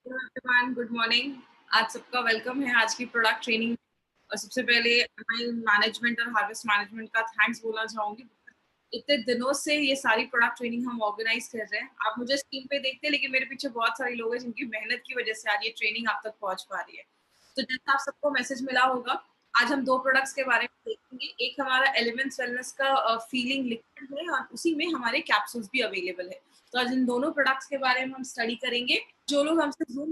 Hello everyone, good morning. आज सबका welcome है आज की प्रोडक्ट ट्रेनिंग। और सबसे पहले मैं मैनेजमेंट और हार्वेस्ट मैनेजमेंट का थैंक्स बोलना चाहूंगी। इतने दिनों से ये सारी प्रोडक्ट ट्रेनिंग हम ऑर्गेनाइज कर रहे हैं। आप मुझे स्क्रीन पे देखते हैं, लेकिन मेरे पीछे बहुत सारे लोग हैं जिनकी मेहनत की वजह से आज ये ट्रेनिंग आप तक पहुंच पा रही है। तो जैसा आप सबको मैसेज मिला होगा, आज हम दो प्रोडक्ट्स के बारे में देखेंगे। एक हमारा एलिमेंट्स वेलनेस का फीलिंग लिक्विड है और उसी में हमारे कैप्सूल्स भी अवेलेबल है। तो आज इन दोनों प्रोडक्ट्स के बारे में हम स्टडी करेंगे। जो लोग हमसे जूम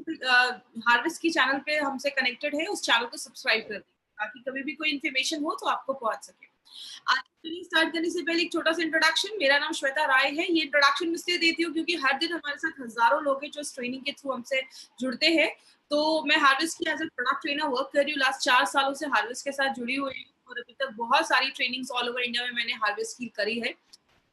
हार्वेस्ट की चैनल पे हमसे कनेक्टेड है, उस चैनल को सब्सक्राइब कर दें ताकि कभी भी कोई इन्फॉर्मेशन हो तो आपको पहुंच सके। आज ट्रेनिंग स्टार्ट करने से पहले एक छोटा सा इंट्रोडक्शन। मेरा नाम श्वेता राय है। ये इंट्रोडक्शन इसलिए देती हूँ क्योंकि हर दिन हमारे साथ हजारों लोग हैं जो इस ट्रेनिंग के थ्रू हमसे जुड़ते हैं। तो मैं हार्वेस्ट की as a product trainer work कर रही हूँ। लास्ट 4 सालों से हार्वेस्ट के साथ जुड़ी हुई हूँ और अभी तक बहुत सारी ट्रेनिंग्स ऑल ओवर इंडिया में मैंने हार्वेस्ट की करी है।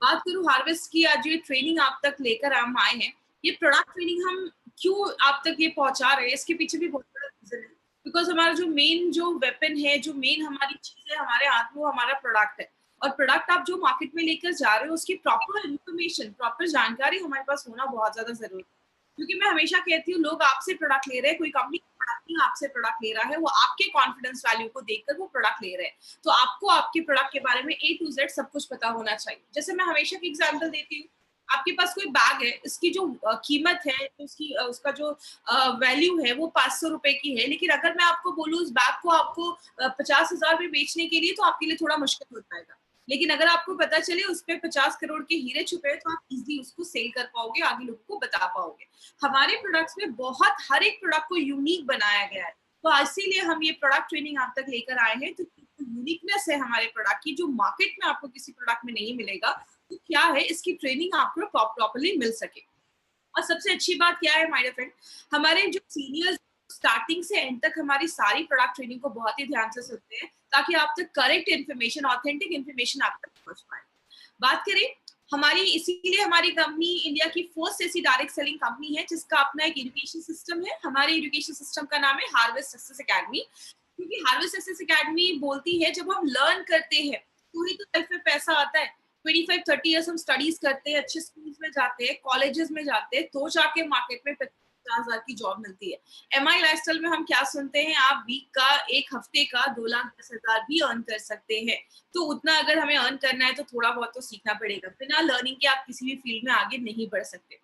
बात करूँ हार्वेस्ट की, आज ये ट्रेनिंग आप तक लेकर हम आए हैं। ये प्रोडक्ट ट्रेनिंग हम क्यों आप तक ये पहुंचा रहे हैं, इसके पीछे भी बहुत बड़ा रीजन है। बिकॉज हमारा जो मेन जो वेपन है, जो मेन हमारी चीज है हमारे हाथ में, वो हमारा प्रोडक्ट है। और प्रोडक्ट आप जो मार्केट में लेकर जा रहे हो उसकी प्रॉपर इन्फॉर्मेशन, प्रॉपर जानकारी हमारे पास होना बहुत ज्यादा जरूरी है। क्योंकि मैं हमेशा कहती हूँ, लोग आपसे प्रोडक्ट ले रहे हैं, कोई कंपनी प्रोडक्ट नहीं आपसे प्रोडक्ट ले रहा है, वो आपके कॉन्फिडेंस वैल्यू को देखकर वो प्रोडक्ट ले रहे हैं। तो आपको आपके प्रोडक्ट के बारे में A to Z सब कुछ पता होना चाहिए। जैसे मैं हमेशा की एग्जांपल देती हूँ, आपके पास कोई बैग है, इसकी जो कीमत है, उसकी उसका जो वैल्यू है वो 500 रुपए की है। लेकिन अगर मैं आपको बोलूँ उस बैग को आपको 50,000 में बेचने के लिए, तो आपके लिए थोड़ा मुश्किल हो जाएगा। लेकिन अगर आपको पता चले उस पे 50 करोड़ के हीरे छुपे हैं, तो आप इजीली उसको सेल कर पाओगे, आगे लोगों को बता पाओगे। हमारे प्रोडक्ट्स में बहुत हर एक प्रोडक्ट को यूनिक बनाया गया है। तो इसीलिए हम ये प्रोडक्ट ट्रेनिंग आप तक लेकर आए हैं। तो यूनिकनेस है हमारे प्रोडक्ट की, जो मार्केट में आपको किसी प्रोडक्ट में नहीं मिलेगा, तो क्या है इसकी ट्रेनिंग आपको प्रॉपर्ली मिल सके। और सबसे अच्छी बात क्या है माय फ्रेंड, हमारे जो सीनियर्स स्टार्टिंग से एंड तक हमारी सारी प्रोडक्ट ट्रेनिंग को बहुत ही ध्यान से सुनते हैं, ताकि आप तक करेक्ट इन्फॉर्मेशन, ऑथेंटिक इन्फॉर्मेशन आप तक पहुंच पाए। बात करें हमारी, इसीलिए हमारी कंपनी इंडिया की फर्स्ट ऐसी डायरेक्ट सेलिंग कंपनी है जिसका अपना एक एजुकेशन सिस्टम है। हमारे एजुकेशन सिस्टम का नाम है हार्वेस्ट सक्सेस एकेडमी। क्योंकि हार्वेस्ट सक्सेस एकेडमी बोलती है, जब हम लर्न करते हैं तो ही तो लाइफ में पैसा आता है। 25-30 ईयर्स हम स्टडीज करते हैं, अच्छे स्कूल्स में जाते हैं, कॉलेजेस में जाते हैं, तो जाके मार्केट में 50,000 की जॉब मिलती है। एमआई लाइफस्टाइल में हम क्या सुनते हैं, आप वीक का, एक हफ्ते का 2,10,000 भी अर्न कर सकते हैं। तो उतना अगर हमें अर्न करना है तो थोड़ा बहुत तो सीखना पड़ेगा। बिना लर्निंग के आप किसी भी फील्ड में आगे नहीं बढ़ सकते।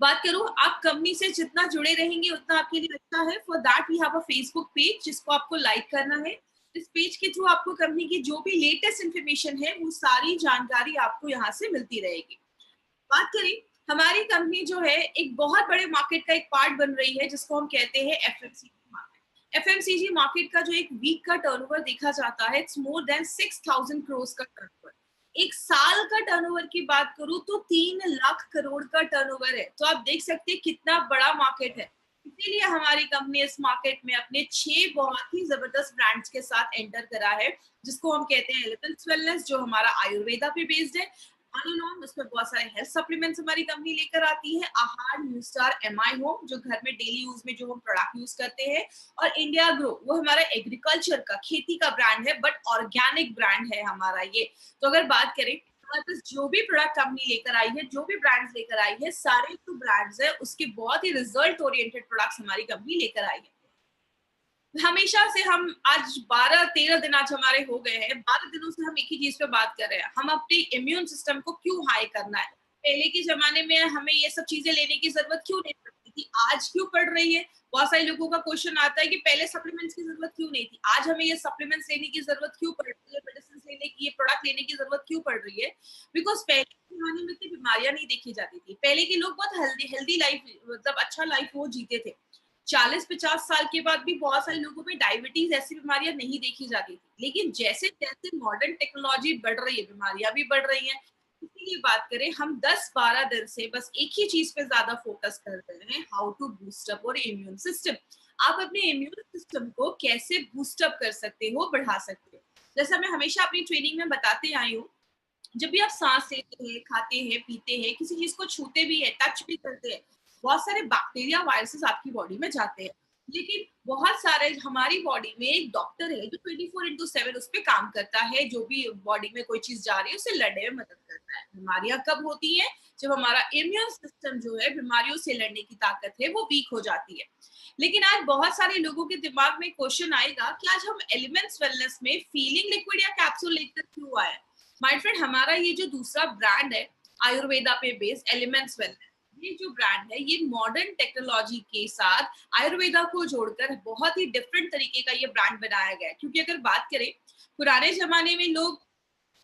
बात करूं, आप कंपनी से जितना जुड़े रहेंगे उतना आपके लिए अच्छा है। For that we have a Facebook page जिसको आपको लाइक करना है। इस पेज के थ्रू आपको कंपनी की जो भी लेटेस्ट इंफॉर्मेशन है वो सारी जानकारी आपको यहाँ से मिलती रहेगी। बात करें, हमारी कंपनी जो है एक बहुत बड़े मार्केट का एक पार्ट बन रही है जिसको हम कहते हैं एफएमसीजी मार्केट। एफएमसीजी मार्केट का जो एक वीक का टर्नओवर देखा जाता है, इट्स मोर देन 6,000 करोड़ का टर्नओवर। एक साल का टर्नओवर की बात करूं तो 3 लाख करोड़ का टर्नओवर है। तो आप देख सकते हैं कितना बड़ा मार्केट है। इसीलिए हमारी कंपनी इस मार्केट में अपने 6 बहुत ही जबरदस्त ब्रांड्स के साथ एंटर करा है, जिसको हम कहते हैं एलिमेंट्स वेलनेस, जो हमारा आयुर्वेदा पे बेस्ड है। ऑन एंड ऑन उसमें बहुत सारे हेल्थ सप्लीमेंट्स हमारी कंपनी लेकर आती है। आहार, न्यू स्टार, एमआई होम, जो घर में डेली यूज में जो हम प्रोडक्ट यूज करते हैं। और इंडिया ग्रो, वो हमारा एग्रीकल्चर का, खेती का ब्रांड है, बट ऑर्गेनिक ब्रांड है हमारा ये। तो अगर बात करें, हमारे पास जो भी प्रोडक्ट कंपनी लेकर आई है, जो भी ब्रांड्स लेकर आई है, सारे जो ब्रांड्स है उसके बहुत ही रिजल्ट ओरिएंटेड प्रोडक्ट्स हमारी कंपनी लेकर आई है। हमेशा से हम आज 12-13 दिन आज हमारे हो गए हैं, 12 दिनों से हम एक ही चीज पे बात कर रहे हैं, हम अपने इम्यून सिस्टम को क्यों हाई करना है। पहले के जमाने में हमें ये सब चीजें लेने की जरूरत क्यों नहीं पड़ती थी, आज क्यों पड़ रही है। बहुत सारे लोगों का क्वेश्चन आता है कि पहले सप्लीमेंट्स की जरूरत क्यों नहीं थी, आज हमें ये सप्लीमेंट्स लेने की जरूरत क्यों पड़ रही है, मेडिसिन लेने की, ये प्रोडक्ट लेने की जरूरत क्यों पड़ रही है। बिकॉज पहले के जमाने में इतनी बीमारियां नहीं देखी जाती थी। पहले के लोग बहुत हेल्दी हेल्दी लाइफ, मतलब अच्छा लाइफ वो जीते थे। 40-50 साल के बाद भी बहुत सारे लोगों में डायबिटीज ऐसी बीमारियां नहीं देखी जाती थी। लेकिन जैसे जैसे मॉडर्न टेक्नोलॉजी बढ़ रही है, बीमारियां भी बढ़ रही हैं। इसीलिए बात करें, हम 10-12 दिन से बस एक ही चीज पे ज्यादा फोकस कर रहे हैं, हाउ टू बूस्ट अप और इम्यून सिस्टम। आप अपने इम्यून सिस्टम को कैसे बूस्ट अप कर सकते हो, बढ़ा सकते हो। जैसा मैं हमेशा अपनी ट्रेनिंग में बताते आई हूँ, जब भी आप सांस लेते हैं, खाते हैं, पीते हैं, किसी चीज को छूते भी है, टच भी करते हैं, बहुत सारे बैक्टीरिया, वायरसेस आपकी बॉडी में जाते हैं। लेकिन बहुत सारे हमारी बॉडी में एक डॉक्टर है जो 24/7 उस पे काम करता है, जो भी बॉडी में कोई चीज जा रही है उसे लड़ने में मदद करता है। बीमारियां कब होती हैं? जब हमारा इम्यून सिस्टम जो है बीमारियों से लड़ने की ताकत है वो वीक हो जाती है। लेकिन आज बहुत सारे लोगों के दिमाग में क्वेश्चन आएगा कि आज हम एलिमेंट्स वेलनेस में फीलिंग लिक्विड या कैप्सूल लेकर क्यों आए? माय फ्रेंड, हमारा ये जो दूसरा ब्रांड है आयुर्वेदा पे बेस्ड एलिमेंट्स वेलनेस, ये जो ब्रांड है ये मॉडर्न टेक्नोलॉजी के साथ आयुर्वेदा को जोड़कर बहुत ही डिफरेंट तरीके का ये ब्रांड बनाया गया है। क्योंकि अगर बात करें, पुराने जमाने में लोग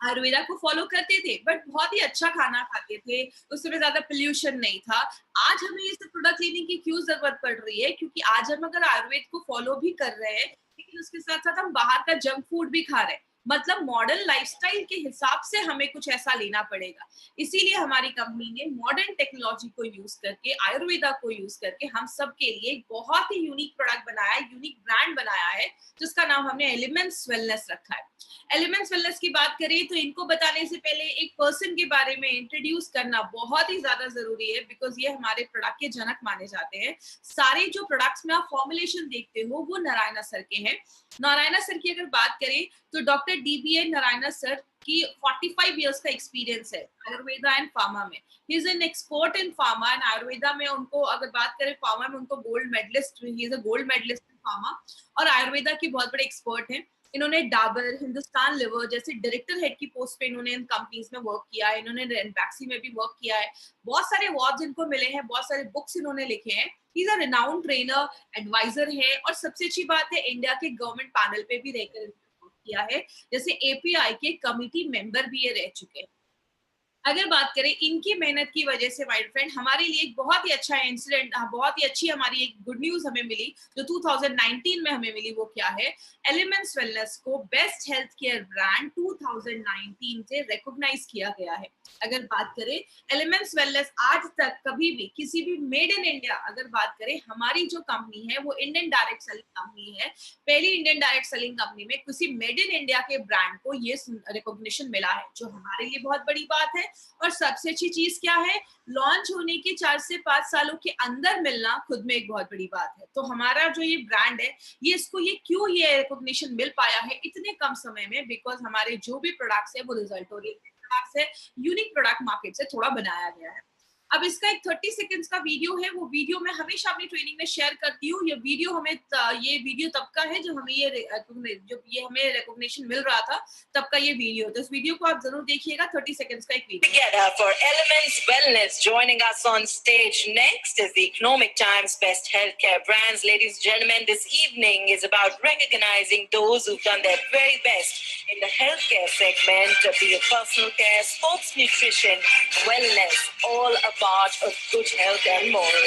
आयुर्वेदा को फॉलो करते थे बट बहुत ही अच्छा खाना खाते थे, उस समय ज्यादा पोल्यूशन नहीं था। आज हमें ये सब प्रोडक्ट लेने की क्यों जरूरत पड़ रही है? क्योंकि आज हम अगर आयुर्वेद को फॉलो भी कर रहे हैं लेकिन उसके साथ साथ हम बाहर का जंक फूड भी खा रहे हैं। मतलब मॉडर्न लाइफस्टाइल के हिसाब से हमें कुछ ऐसा लेना पड़ेगा। इसीलिए हमारी कंपनी ने मॉडर्न टेक्नोलॉजी को यूज करके, आयुर्वेदा को यूज करके हम सब के लिए एक बहुत ही यूनिक प्रोडक्ट बनाया है, यूनिक ब्रांड बनाया है, जिसका नाम हमने एलिमेंट्स वेलनेस रखा है। एलिमेंट्स वेलनेस की बात करें तो इनको बताने से पहले एक पर्सन के बारे में इंट्रोड्यूस करना बहुत ही ज्यादा जरूरी है, बिकॉज ये हमारे प्रोडक्ट के जनक माने जाते हैं। सारे जो प्रोडक्ट्स में आप फॉर्मुलेशन देखते हो वो नारायणा सर के हैं। नारायणा सर की अगर बात करें तो डॉक्टर DBN नारायणा सर की 45 इयर्स का एक्सपीरियंस है आयुर्वेदा एंड फार्मा में। He is an expert in pharma and Ayurveda में उनको अगर बात करें, फार्मा में उनको gold medalist, he is a gold medalist in pharma, और आयुर्वेदा की बहुत बड़े एक्सपर्ट हैं। इन्होंने डाबर, हिंदुस्तान लिवर जैसे डायरेक्टर हेड की पोस्ट पे इन्होंने इन कंपनीज में वर्क किया है। इन्होंने रेनबैक्सी में भी वर्क किया है। बहुत सारे अवार्ड्स इनको मिले हैं, बहुत सारे बुक्स इन्होंने लिखे हैं। He is a renowned trainer, adviser है, और सबसे अच्छी बात है इंडिया के गवर्नमेंट पैनल पे भी रहकर वर्क किया है। जैसे API के कमिटी मेंबर भी ये रह चुके हैं। अगर बात करें इनकी मेहनत की वजह से माय फ्रेंड, हमारे लिए एक बहुत ही अच्छा इंसिडेंट, बहुत ही अच्छी हमारी एक गुड न्यूज हमें मिली जो 2019 में हमें मिली। वो क्या है? एलिमेंट्स वेलनेस को बेस्ट हेल्थ केयर ब्रांड 2019 से रिकॉग्नाइज किया गया है। अगर बात करें एलिमेंट्स वेलनेस आज तक कभी भी किसी भी मेड इन इंडिया, अगर बात करें हमारी जो कंपनी है वो इंडियन डायरेक्ट सेलिंग कंपनी है, पहली इंडियन डायरेक्ट सेलिंग कंपनी में किसी मेड इन इंडिया के ब्रांड को ये रिकॉग्निशन मिला है, जो हमारे लिए बहुत बड़ी बात है। और सबसे अच्छी चीज क्या है? लॉन्च होने के 4 से 5 सालों के अंदर मिलना खुद में एक बहुत बड़ी बात है। तो हमारा जो ये ब्रांड है, ये इसको ये क्यों ये रिकॉग्निशन मिल पाया है इतने कम समय में? बिकॉज हमारे जो भी प्रोडक्ट्स है वो रिजल्ट ओरिएंटेड प्रोडक्ट्स है, यूनिक प्रोडक्ट मार्केट से थोड़ा बनाया गया है। अब इसका एक 30 सेकंड्स का वीडियो है, वो वीडियो मैं हमेशा अपनी ट्रेनिंग में शेयर करती हूँ। ये वीडियो तब का है जब हमें हमें रिकॉग्निशन मिल रहा था, तब का ये वीडियो। तो इस वीडियो को आप जरूर देखिएगा, 30 सेकंड्स का एक video. Together for Elements Wellness, joining us on stage next is the Economic Times Best Healthcare Brands. Ladies and gentlemen, this evening is about recognizing those who've done their very best in the healthcare segment, be it personal care, sports nutrition, wellness, all a part of good health and more.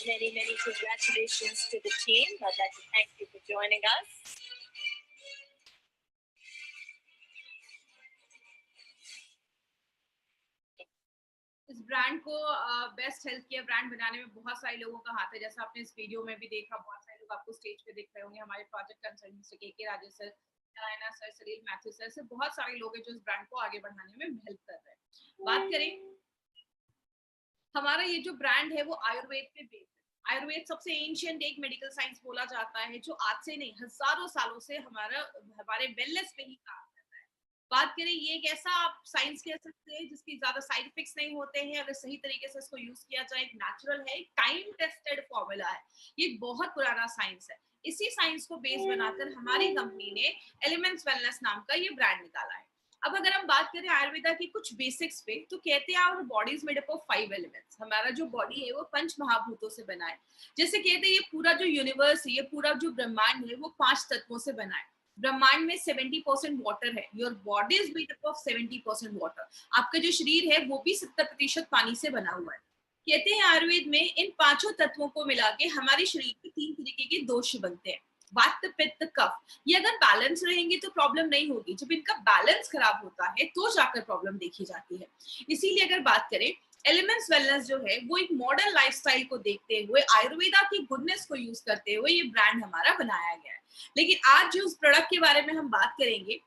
Many congratulations to the team. I'd like to thank you for joining us. इस brand को best health care brand बनाने में बहुत सारे लोगों का हाथ है। जैसा आपने इस वीडियो में भी देखा, बहुत सारे लोग आपको स्टेज पे दिख रहे होंगे। हमारे project consultant KK Rajesh sir, Narayana sir, Salil Mathew sir से बहुत सारे लोग हैं जो इस ब्रांड को आगे बढ़ाने में हेल्प कर रहे हैं। बात करें, हमारा ये जो ब्रांड है वो आयुर्वेद पे बेस्ड है। आयुर्वेद सबसे एंशिएंट एक मेडिकल साइंस बोला जाता है, जो आज से नहीं हजारों सालों से हमारे वेलनेस पे ही काम करता है। बात करें, ये एक ऐसा आप साइंस कह सकते हैं जिसकी ज्यादा साइड इफेक्ट्स नहीं होते हैं अगर सही तरीके से इसको यूज किया जाए। एक नेचुरल है, एक टाइम टेस्टेड फॉर्मूला है, ये बहुत पुराना साइंस है। इसी साइंस को बेस बनाकर हमारी कंपनी ने एलिमेंट्स वेलनेस नाम का ये ब्रांड निकाला है। अब अगर हम बात करें आयुर्वेदा की कुछ बेसिक्स पे, तो कहते हैं our body is made up of 5 elements. हमारा जो बॉडी है वो 5 महाभूतों से बना है। जैसे कहते हैं ये पूरा जो यूनिवर्स है, ये पूरा जो ब्रह्मांड है वो 5 तत्वों से बना है। ब्रह्मांड में 70% वाटर है। Your body is made up of 70% water. आपका जो शरीर है वो भी 70% पानी से बना हुआ है। कहते हैं आयुर्वेद में इन 5 तत्वों को मिला के हमारे शरीर में 3 तरीके के दोष बनते हैं, वात, पित्त, कफ। ये अगर बैलेंस रहेंगे तो प्रॉब्लम नहीं होगी, जब इनका बैलेंस खराब होता है तो जाकर प्रॉब्लम देखी जाती है। इसीलिए अगर बात करें एलिमेंट्स वेलनेस जो है वो एक मॉडर्न लाइफस्टाइल को देखते हुए आयुर्वेदा की गुडनेस को यूज करते हुए ये ब्रांड हमारा बनाया गया है। लेकिन आज जो उस प्रोडक्ट के बारे में हम बात करेंगे,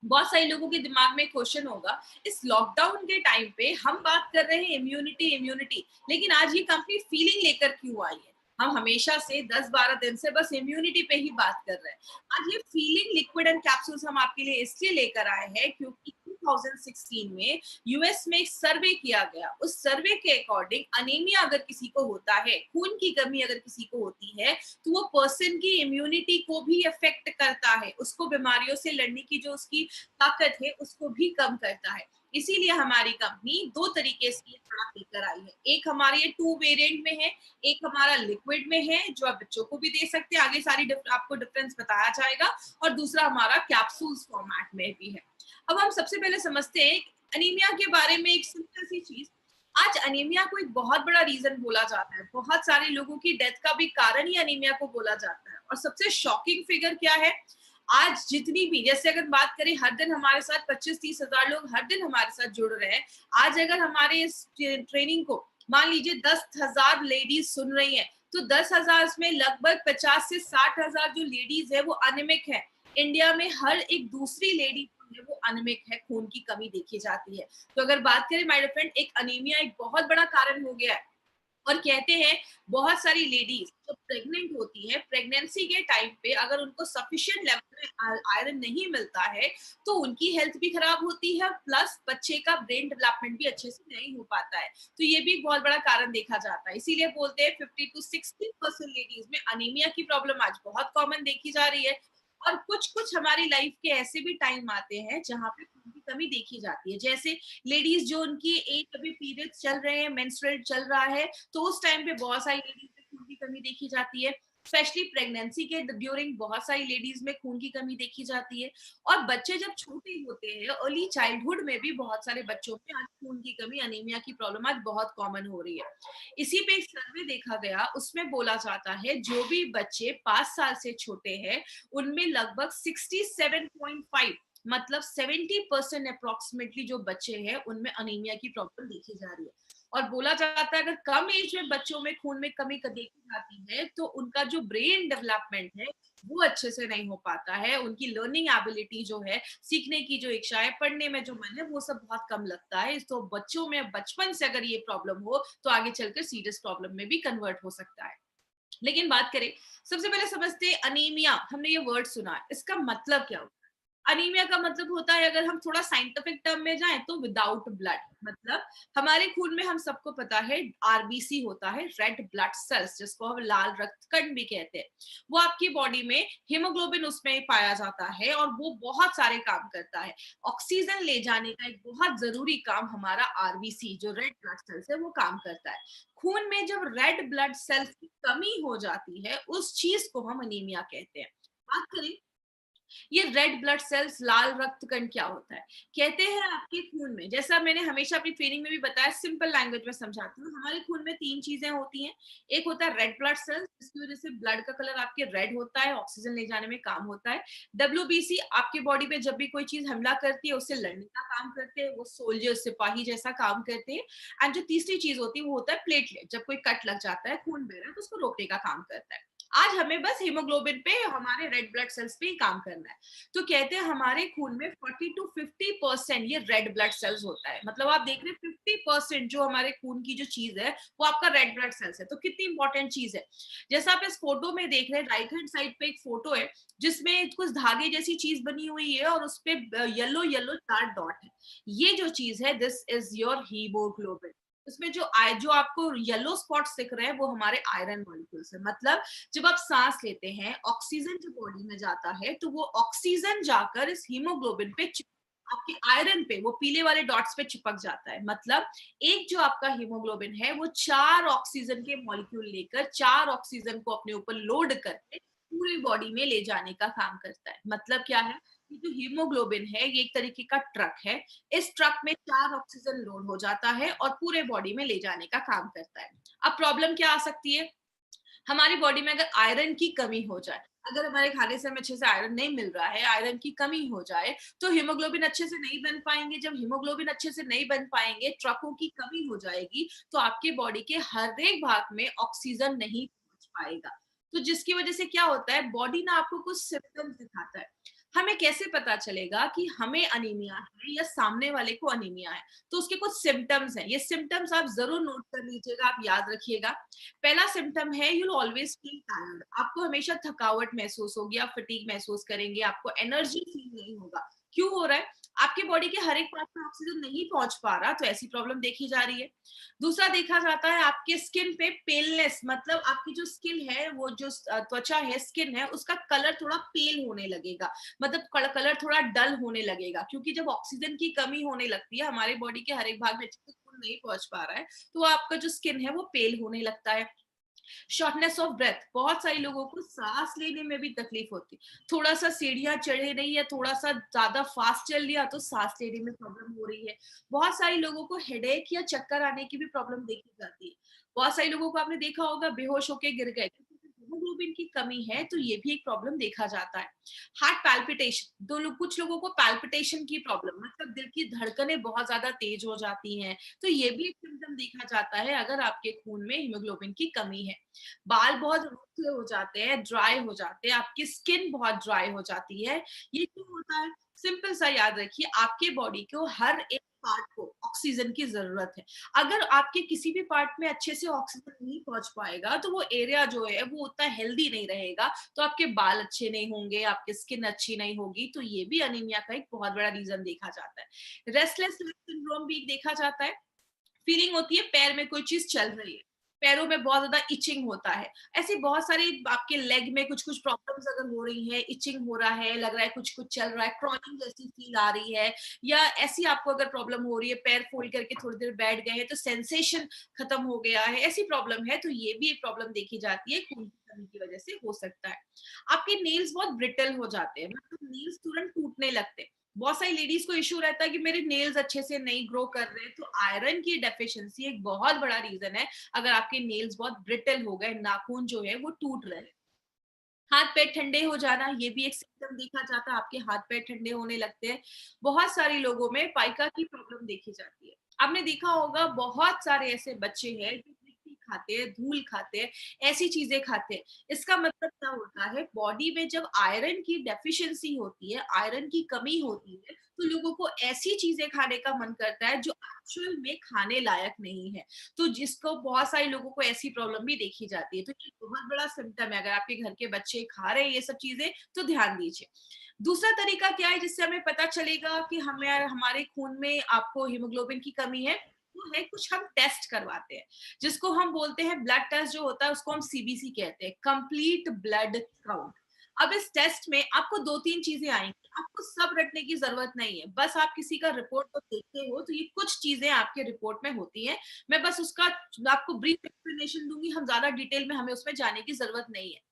बहुत सारे लोगों के दिमाग में क्वेश्चन होगा, इस लॉकडाउन के टाइम पे हम बात कर रहे हैं इम्यूनिटी इम्यूनिटी, लेकिन आज ये कंपनी फीलिंग लेकर क्यों आई है? हम हमेशा से 10-12 दिन से बस इम्यूनिटी पे ही बात कर रहे हैं। आज ये फीलिंग लिक्विड एंड कैप्सूल्स हम आपके लिए इसलिए लेकर आए हैं क्योंकि 2016 में यूएस में एक सर्वे किया गया। उस सर्वे के अकॉर्डिंग अनीमिया अगर किसी को होता है, खून की कमी अगर किसी को होती है, तो वो पर्सन की इम्यूनिटी को भी अफेक्ट करता है, उसको बीमारियों से लड़ने की जो उसकी ताकत है उसको भी कम करता है। इसीलिए हमारी कंपनी दो तरीके से ये प्रोडक्ट लेकर आई है। एक हमारी ये 2 वेरिएंट में है, एक हमारा लिक्विड में है जो आप बच्चों को भी दे सकते हैं, आगे सारी आपको डिफरेंस बताया जाएगा, और दूसरा हमारा कैप्सूल्स फॉर्मेट में भी है। अब हम सबसे पहले समझते हैं अनीमिया के बारे में एक सिंपल सी चीज। आज अनीमिया को एक बहुत बड़ा रीजन बोला जाता है, बहुत सारे लोगों की डेथ का भी कारण ही अनीमिया को बोला जाता है। और सबसे शॉकिंग फिगर क्या है, आज जितनी भी, जैसे अगर बात करें, हर दिन हमारे साथ 25-30 हजार लोग हर दिन हमारे साथ जुड़ रहे हैं। आज अगर हमारे इस ट्रेनिंग को मान लीजिए 10,000 लेडीज सुन रही हैं, तो 10,000 में लगभग 50 से 60,000 जो लेडीज है वो अनिमिक है। इंडिया में हर एक दूसरी लेडी है वो अनिमिक है, खून की कमी देखी जाती है। तो अगर बात करें माय फ्रेंड, एक अनीमिया एक बहुत बड़ा कारण हो गया है। और कहते हैं बहुत सारी लेडीज जो प्रेग्नेंट होती है, प्रेगनेंसी के टाइम पे अगर उनको सफिशिएंट लेवल में आयरन नहीं मिलता है तो उनकी हेल्थ भी खराब होती है, प्लस बच्चे का ब्रेन डेवलपमेंट भी अच्छे से नहीं हो पाता है। तो ये भी एक बहुत बड़ा कारण देखा जाता है। इसीलिए बोलते हैं 50 to 60% लेडीज में अनीमिया की प्रॉब्लम आज बहुत कॉमन देखी जा रही है। और कुछ कुछ हमारी लाइफ के ऐसे भी टाइम आते हैं जहाँ पे खून की कमी देखी जाती है, जैसे लेडीज जो उनकी एक अभी पीरियड्स चल रहे हैं, मेंस्ट्रुअल चल रहा है, तो उस टाइम पे बहुत सारी लेडीज में खून की कमी देखी जाती है। स्पेशली प्रेगनेंसी के ड्यूरिंग बहुत सारी लेडीज में खून की कमी देखी जाती है। और बच्चे जब छोटे होते हैं, अर्ली चाइल्डहुड में भी बहुत सारे बच्चों में आज खून की कमी, अनीमिया की प्रॉब्लम आज बहुत कॉमन हो रही है। इसी पे एक सर्वे देखा गया, उसमें बोला जाता है जो भी बच्चे 5 साल से छोटे हैं उनमें लगभग 67.5, मतलब 70% अप्रोक्सीमेटली जो बच्चे हैं उनमें अनीमिया की प्रॉब्लम देखी जा रही है। और बोला जाता है अगर कम एज में बच्चों में खून में कमी देखी जाती है तो उनका जो ब्रेन डेवलपमेंट है वो अच्छे से नहीं हो पाता है, उनकी लर्निंग एबिलिटी जो है, सीखने की जो इच्छा है, पढ़ने में जो मन है, वो सब बहुत कम लगता है। तो बच्चों में बचपन से अगर ये प्रॉब्लम हो तो आगे चलकर सीरियस प्रॉब्लम में भी कन्वर्ट हो सकता है। लेकिन बात करें, सबसे पहले समझते हैं अनीमिया। हमने ये वर्ड सुना है, इसका मतलब क्या होता है? अनीमिया का मतलब होता है, अगर हम थोड़ा साइंटिफिक टर्म में जाएं तो विदाउट ब्लड, मतलब हमारे खून में हम सबको पता है आरबीसी होता है, रेड ब्लड सेल्स, जिसको हम लाल रक्त कण भी कहते हैं। वो आपकी बॉडी में हीमोग्लोबिन उसमें पाया जाता है और वो बहुत सारे काम करता है। ऑक्सीजन ले जाने का एक बहुत जरूरी काम हमारा आरबीसी जो रेड ब्लड सेल्स है वो काम करता है। खून में जब रेड ब्लड सेल्स की कमी हो जाती है उस चीज को हम अनीमिया कहते हैं। बात करें ये रेड ब्लड सेल्स, लाल रक्त कण क्या होता है? कहते हैं आपके खून में, जैसा मैंने हमेशा अपनी ट्रेनिंग में भी बताया, सिंपल लैंग्वेज में समझाती हूँ, हमारे खून में 3 चीजें होती हैं। एक होता है रेड ब्लड सेल्स, जिसकी वजह से ब्लड का कलर आपके रेड होता है, ऑक्सीजन ले जाने में काम होता है। डब्ल्यूबीसी, आपके बॉडी पे जब भी कोई चीज हमला करती है उससे लड़ने का काम करते हैं, वो सोल्जर, सिपाही जैसा काम करते हैं। एंड जो तीसरी चीज होती है वो होता है प्लेटलेट, जब कोई कट लग जाता है, खून बह रहा है तो उसको रोकने का काम करता है। आज हमें बस हीमोग्लोबिन पे, हमारे रेड ब्लड सेल्स पे ही काम करना है। तो कहते हैं हमारे खून में 40 to 50% ये रेड ब्लड सेल्स होता है। मतलब आप देख रहे हैं 50% जो हमारे खून की जो चीज है वो आपका रेड ब्लड सेल्स है। तो कितनी इंपॉर्टेंट चीज है। जैसा आप इस फोटो में देख रहे हैं, राइट हैंड साइड पे एक फोटो है जिसमें कुछ धागे जैसी चीज बनी हुई है और उस पे येलो येलो 4 डॉट है। ये जो चीज है, दिस इज योर हीमोग्लोबिन। उसमें जो आपको येलो स्पॉट्स दिख रहे हैं वो हमारे आयरन मॉलिक्यूल्स है। मतलब जब आप सांस लेते हैं, ऑक्सीजन जो बॉडी में जाता है तो वो ऑक्सीजन जाकर इस हीमोग्लोबिन पे, आपके आयरन पे, वो पीले वाले डॉट्स पे चिपक जाता है। मतलब एक जो आपका हीमोग्लोबिन है वो 4 ऑक्सीजन के मॉलिक्यूल लेकर 4 ऑक्सीजन को अपने ऊपर लोड करके पूरी बॉडी में ले जाने का काम करता है। मतलब क्या है, ये जो हीमोग्लोबिन है ये एक तरीके का ट्रक है। इस ट्रक में 4 ऑक्सीजन लोड हो जाता है और पूरे बॉडी में ले जाने का काम करता है। अब प्रॉब्लम क्या आ सकती है, हमारी बॉडी में अगर आयरन की कमी हो जाए, अगर हमारे खाने से हमें अच्छे से आयरन नहीं मिल रहा है, आयरन की कमी हो जाए, तो हीमोग्लोबिन अच्छे से नहीं बन पाएंगे। जब हीमोग्लोबिन अच्छे से नहीं बन पाएंगे, ट्रकों की कमी हो जाएगी, तो आपके बॉडी के हर एक भाग में ऑक्सीजन नहीं पहुंच पाएगा। तो जिसकी वजह से क्या होता है, बॉडी ना आपको कुछ सिम्टम्स दिखाता है। हमें कैसे पता चलेगा कि हमें अनीमिया है या सामने वाले को अनीमिया है? तो उसके कुछ सिम्टम्स हैं। ये सिम्टम्स आप जरूर नोट कर लीजिएगा, आप याद रखिएगा। पहला सिम्टम है, you will always feel tired. आपको हमेशा थकावट महसूस होगी, आप फटीग महसूस करेंगे, आपको एनर्जी फील नहीं होगा। क्यों हो रहा है? आपके बॉडी के हर एक पार्ट में ऑक्सीजन नहीं पहुंच पा रहा, तो ऐसी प्रॉब्लम देखी जा रही है। दूसरा देखा जाता है आपके स्किन पे पेलनेस, मतलब आपकी जो स्किन है, वो जो त्वचा है, स्किन है, उसका कलर थोड़ा पेल होने लगेगा। मतलब कलर थोड़ा डल होने लगेगा, क्योंकि जब ऑक्सीजन की कमी होने लगती है, हमारे बॉडी के हर एक भाग में अच्छे से खून नहीं पहुंच पा रहा है, तो आपका जो स्किन है वो पेल होने लगता है। शॉर्टनेस ऑफ ब्रेथ, बहुत सारे लोगों को सांस लेने में भी तकलीफ होती है। थोड़ा सा सीढ़ियां चढ़े नहीं या थोड़ा सा ज्यादा फास्ट चल लिया तो सांस लेने में प्रॉब्लम हो रही है। बहुत सारे लोगों को हेडेक या चक्कर आने की भी प्रॉब्लम देखी जाती है। बहुत सारे लोगों को आपने देखा होगा बेहोश होके गिर गए, हीमोग्लोबिन की कमी है, तो ये भी एक प्रॉब्लम देखा जाता है। हार्ट पैल्पिटेशन, कुछ लोगों को पैल्पिटेशन की प्रॉब्लम, मतलब दिल की धड़कनें बहुत ज्यादा तेज हो जाती हैं, तो ये भी एक सिम्टम देखा जाता है अगर आपके खून में हीमोग्लोबिन की कमी है। बाल बहुत रूखे हो जाते हैं, ड्राई हो जाते हैं, आपकी स्किन बहुत ड्राई हो जाती है। ये क्यों होता है? सिंपल सा याद रखिए, आपके बॉडी को हर एक पार्ट को ऑक्सीजन की जरूरत है। अगर आपके किसी भी पार्ट में अच्छे से ऑक्सीजन नहीं पहुंच पाएगा, तो वो एरिया जो है वो उतना हेल्दी नहीं रहेगा, तो आपके बाल अच्छे नहीं होंगे, आपकी स्किन अच्छी नहीं होगी। तो ये भी अनीमिया का एक बहुत बड़ा रीजन देखा जाता है। रेस्टलेस लेग सिंड्रोम भी देखा जाता है। फीलिंग होती है पैर में कोई चीज चल रही है, पैरों में बहुत ज्यादा इचिंग होता है। ऐसे बहुत सारे आपके लेग में कुछ कुछ प्रॉब्लम्स अगर हो रही है, इचिंग हो रहा है, लग रहा है कुछ कुछ चल रहा है, क्रॉलिंग जैसी फील आ रही है, या ऐसी आपको अगर प्रॉब्लम हो रही है, पैर फोल्ड करके थोड़ी देर बैठ गए हैं तो सेंसेशन खत्म हो गया है, ऐसी प्रॉब्लम है, तो ये भी एक प्रॉब्लम देखी जाती है, खून की कमी की वजह से हो सकता है। आपके नेल्स बहुत ब्रिटल हो जाते हैं, मतलब नेल्स तुरंत टूटने लगते हैं। बहुत सारी लेडीज को इशू रहता है कि मेरे नेल्स अच्छे से नहीं ग्रो कर रहे, तो आयरन की डेफिशिएंसी एक बहुत बड़ा रीजन है। अगर आपके नेल्स बहुत ब्रिटल हो गए, नाखून जो है वो टूट रहे हैं। हाथ पैर ठंडे हो जाना, ये भी एक सिम्टम देखा जाता है, आपके हाथ पैर ठंडे होने लगते हैं। बहुत सारे लोगों में पाइका की प्रॉब्लम देखी जाती है। आपने देखा होगा बहुत सारे ऐसे बच्चे हैं जो मिट्टी खाते हैं, धूल खाते हैं, ऐसी चीजें खाते हैं। इसका मतलब क्या होता है, बॉडी में जब आयरन की डेफिशिएंसी होती है, आयरन की कमी होती है, तो लोगों को ऐसी चीजें खाने का मन करता है जो एक्चुअल में खाने लायक नहीं है। तो जिसको बहुत सारे लोगों को ऐसी प्रॉब्लम भी देखी जाती है, तो ये बहुत बड़ा सिम्टम है। अगर आपके घर के बच्चे खा रहे हैं ये सब चीजें, तो ध्यान दीजिए। दूसरा तरीका क्या है जिससे हमें पता चलेगा कि हमें हमारे खून में आपको हीमोग्लोबिन की कमी है, वो है कुछ हम टेस्ट करवाते हैं, जिसको हम बोलते हैं ब्लड टेस्ट जो होता है, उसको हम सीबीसी कहते हैं, कंप्लीट ब्लड काउंट। अब इस टेस्ट में आपको दो तीन चीजें आएंगी, आपको सब रटने की जरूरत नहीं है, बस आप किसी का रिपोर्ट को देखते हो तो ये कुछ चीजें आपके रिपोर्ट में होती हैं। मैं बस उसका आपको ब्रीफ एक्सप्लेनेशन दूंगी, हम ज्यादा डिटेल में हमें उसमें जाने की जरूरत नहीं है।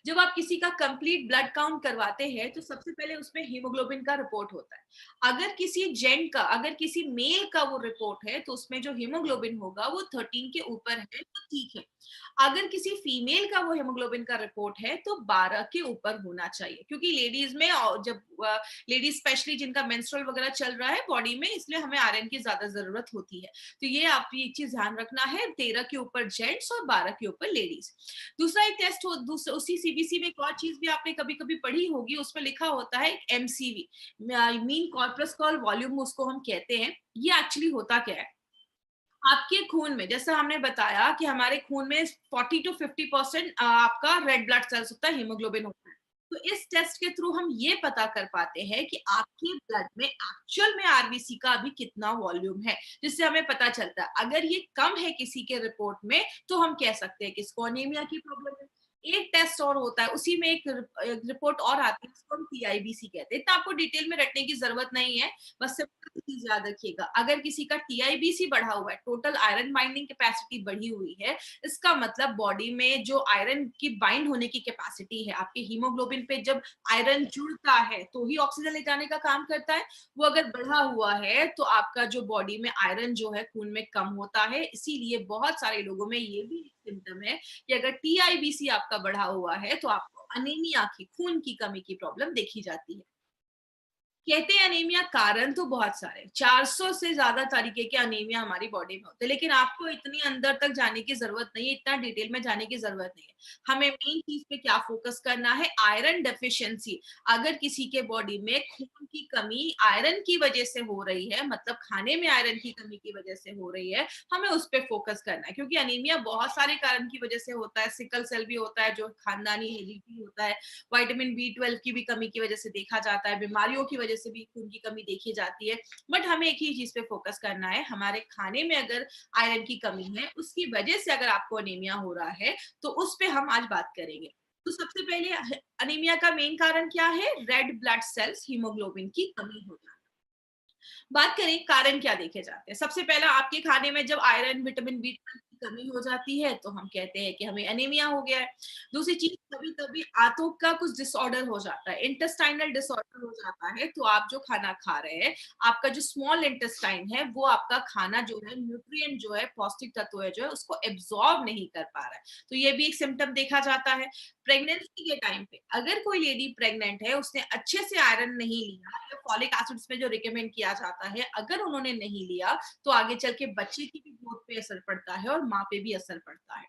जब आप किसी का कंप्लीट ब्लड काउंट करवाते हैं, तो सबसे पहले उसमें हीमोग्लोबिन का रिपोर्ट होता है। अगर किसी जेंट का, अगर किसी मेल का वो रिपोर्ट है, तो उसमें जो हीमोग्लोबिन होगा वो 13 के ऊपर है, तो ठीक है। अगर किसी फीमेल का वो हीमोग्लोबिन का रिपोर्ट है, तो 12 के ऊपर होना चाहिए, क्योंकि लेडीज में जब लेडीज स्पेशली जिनका मेंस्ट्रुअल वगैरह चल रहा है बॉडी में, इसलिए हमें आयरन की ज्यादा जरूरत होती है। तो ये आप ये चीज ध्यान रखना है, 13 के ऊपर जेंट्स और 12 के ऊपर लेडीज। दूसरा एक टेस्ट हो, उसी सीबीसी में एक और चीज भी आपने कभी कभी पढ़ी होगी, उसमें लिखा होता है एमसीवी, मीन कॉर्पस्कॉल वॉल्यूम उसको हम कहते हैं। ये एक्चुअली होता क्या है, आपके खून में, जैसा हमने बताया कि हमारे खून में 40 to 50% आपका रेड ब्लड सेल्स होता है, हीमोग्लोबिन होता है। तो इस टेस्ट के थ्रू हम ये पता कर पाते हैं कि आपके ब्लड में एक्चुअल में आरबीसी का अभी कितना वॉल्यूम है, जिससे हमें पता चलता है। अगर ये कम है किसी के रिपोर्ट में, तो हम कह सकते हैं कि इसको अनीमिया की प्रॉब्लम है। एक टेस्ट और होता है, उसी में एक रिपोर्ट और आती है, उसको हम टीआईबीसी कहते हैं। इतना आपको डिटेल में रटने की जरूरत नहीं है, बस सिंपल चीज याद रखिएगा। अगर किसी का टीआईबीसी बढ़ा हुआ है, टोटल आयरन बाइंडिंग कैपेसिटी बढ़ी हुई है, इसका मतलब बॉडी में जो आयरन की बाइंड होने की कैपेसिटी है, आपके हीमोग्लोबिन पे जब आयरन जुड़ता है तो ही ऑक्सीजन ले जाने का काम करता है, वो अगर बढ़ा हुआ है तो आपका जो बॉडी में आयरन जो है खून में कम होता है। इसीलिए बहुत सारे लोगों में ये भी सिम्टम है कि अगर टीआईबीसी आपका बढ़ा हुआ है तो आपको अनीमिया की, खून की कमी की प्रॉब्लम देखी जाती है। कहते हैं अनीमिया, कारण तो बहुत सारे, 400 से ज्यादा तरीके के अनीमिया हमारी बॉडी में होते हैं, लेकिन आपको इतनी अंदर तक जाने की जरूरत नहीं है, इतना डिटेल में जाने की जरूरत नहीं है। हमें मेन चीज पे क्या फोकस करना है, आयरन डेफिशिएंसी। अगर किसी के बॉडी में खून की कमी आयरन की वजह से हो रही है, मतलब खाने में आयरन की कमी की वजह से हो रही है, हमें उस पर फोकस करना है, क्योंकि अनीमिया बहुत सारे कारण की वजह से होता है। सिकल सेल भी होता है जो खानदानी हेरिडिटी होता है, विटामिन B12 की भी कमी की वजह से देखा जाता है, बीमारियों की वजह से भी खून की कमी देखी जाती है। बट हमें एक ही चीज पे फोकस करना है, हमारे खाने में अगर आयरन की कमी है, उसकी वजह से अगर आपको अनीमिया हो रहा है, तो उस पे हम आज बात करेंगे। तो सबसे पहले अनीमिया का मेन कारण क्या है, रेड ब्लड सेल्स, हीमोग्लोबिन की कमी होना। बात करें कारण क्या देखे जाते हैं, सबसे पहला आपके खाने में जब आयरन विटामिन B12 की कमी हो जाती है तो हम कहते हैं कि हमें अनीमिया हो गया है। दूसरी चीज, कभी कभी आंतों का कुछ डिसऑर्डर हो जाता है, इंटेस्टाइनल डिसऑर्डर हो जाता है, तो आप जो खाना खा रहे हैं, आपका जो स्मॉल इंटेस्टाइन है वो आपका खाना जो है, न्यूट्रिएंट जो है, पौष्टिक तत्व है जो है, उसको एब्जॉर्ब नहीं कर पा रहा है, तो ये भी एक सिम्टम देखा जाता है। प्रेगनेंसी के टाइम पे अगर कोई लेडी प्रेग्नेंट है, उसने अच्छे से आयरन नहीं लिया, या फॉलिक एसिड्स में जो रिकमेंड किया जाता है अगर उन्होंने नहीं लिया, तो आगे चल के बच्चे की भी ग्रोथ पे असर पड़ता है और माँ पे भी असर पड़ता है।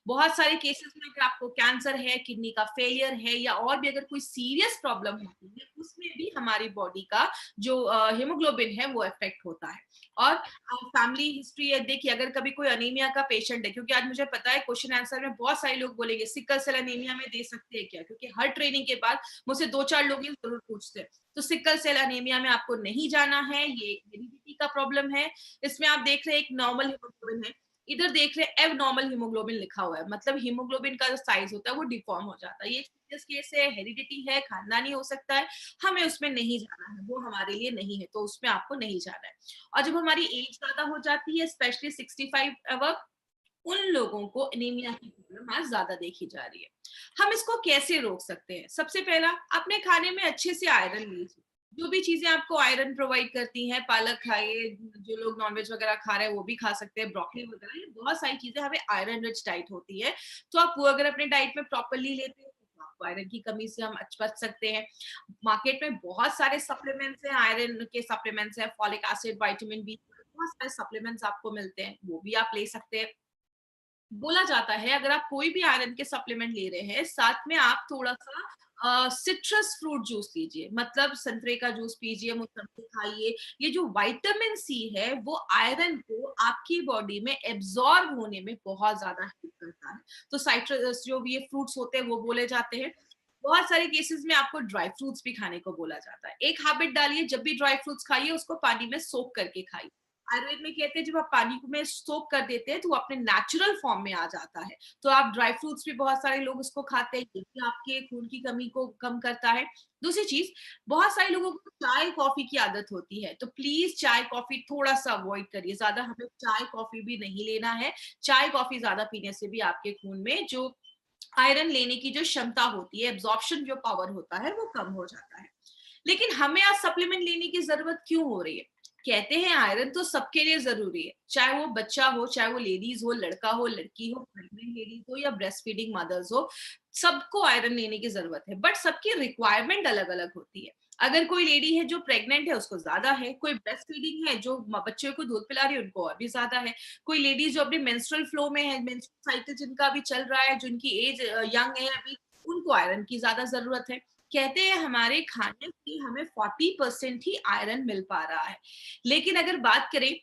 बहुत सारे केसेस में अगर आपको कैंसर है, किडनी का फेलियर है, या और भी अगर कोई सीरियस प्रॉब्लम होती है, उसमें भी हमारी बॉडी का जो हीमोग्लोबिन है वो इफेक्ट होता है। और फैमिली हिस्ट्री है, देखिए अगर कभी कोई अनीमिया का पेशेंट है, क्योंकि आज मुझे पता है क्वेश्चन आंसर में बहुत सारे लोग बोलेंगे सिकल सेल अनीमिया में दे सकते हैं क्या, क्योंकि हर ट्रेनिंग के बाद मुझसे 2-4 लोग ये जरूर पूछते हैं। तो सिकल सेल अनीमिया में आपको नहीं जाना है, ये हेरिडिटी का प्रॉब्लम है। इसमें आप देख रहे हैं एक नॉर्मल हीमोग्लोबिन है, इधर देख रहे हैं एब नॉर्मल हीमोग्लोबिन लिखा हुआ है, मतलब हीमोग्लोबिन का जो साइज होता है वो डिफॉर्म हो जाता है। ये सीरियस केस है, हेरिडिटी है, खानदानी हो सकता है, हमें उसमें नहीं जाना है, वो हमारे लिए नहीं है, तो उसमें आपको नहीं जाना है। और जब हमारी एज ज्यादा हो जाती है, स्पेशली 65 अबव, उन लोगों को एनीमिया की प्रॉब्लम आज ज्यादा देखी जा रही है। हम इसको कैसे रोक सकते हैं, सबसे पहला, अपने खाने में अच्छे से आयरन लीजिए। जो भी चीजें आपको आयरन प्रोवाइड करती हैं, पालक खाइए, जो लोग नॉनवेज वगैरह खा रहे हैं वो भी खा सकते हैं, ब्रोकली वगैरह, ये बहुत सारी चीजें हमें आयरन रिच डाइट होती है। तो आप वो अगर अपने डाइट में प्रॉपरली लेते हैं तो आपको आयरन की कमी से हम बच सकते हैं। मार्केट में बहुत सारे सप्लीमेंट्स हैं, आयरन के सप्लीमेंट्स हैं, फॉलिक एसिड, विटामिन बी, बहुत सारे सप्लीमेंट्स आपको मिलते हैं, वो भी आप ले सकते हैं। बोला जाता है अगर आप कोई भी आयरन के सप्लीमेंट ले रहे हैं, साथ में आप थोड़ा-सा सिट्रस फ्रूट जूस लीजिए, मतलब संतरे का जूस पीजिए, मौसम्बी खाइए। ये जो विटामिन सी है, वो आयरन को आपकी बॉडी में एब्ज़ॉर्ब होने में बहुत ज़्यादा हेल्प करता है। तो साइट्रस जो भी ये फ्रूट्स होते हैं, वो बोले जाते हैं। बहुत सारे केसेस में आपको ड्राई फ्रूट्स भी खाने को बोला जाता है। एक हैबिट डालिए, जब भी ड्राई फ्रूट्स खाइए, उसको पानी में सोक करके खाइए। आयुर्वेद में कहते हैं जब आप पानी को में सोक कर देते हैं तो वो अपने नेचुरल फॉर्म में आ जाता है। तो आप ड्राई फ्रूट्स भी बहुत सारे लोग उसको खाते हैं, ये भी आपके खून की कमी को कम करता है। दूसरी चीज, बहुत सारे लोगों को चाय कॉफी की आदत होती है, तो प्लीज चाय कॉफी थोड़ा सा अवॉइड करिए, ज्यादा हमें चाय कॉफी भी नहीं लेना है। चाय कॉफी ज्यादा पीने से भी आपके खून में जो आयरन लेने की जो क्षमता होती है, एब्जॉर्प्शन जो पावर होता है, वो कम हो जाता है। लेकिन हमें आज सप्लीमेंट लेने की जरूरत क्यों हो रही है? कहते हैं आयरन तो सबके लिए जरूरी है, चाहे वो बच्चा हो, चाहे वो लेडीज हो, लड़का हो, लड़की हो, प्रेग्नेंट लेडीज हो, या ब्रेस्ट फीडिंग मदर्स हो, सबको आयरन लेने की जरूरत है, बट सबकी रिक्वायरमेंट अलग अलग होती है। अगर कोई लेडी है जो प्रेग्नेंट है उसको ज्यादा है, कोई ब्रेस्ट फीडिंग है जो बच्चे को दूध पिला रही है उनको और भी ज्यादा है, कोई लेडीज जो अपने मेंस्ट्रुअल फ्लो में है, मेंस्ट्रुअल साइकिल जिनका अभी चल रहा है, जिनकी एज यंग है अभी, उनको आयरन की ज्यादा जरूरत है। कहते हैं हमारे खाने से हमें 40% ही आयरन मिल पा रहा है। लेकिन अगर बात करें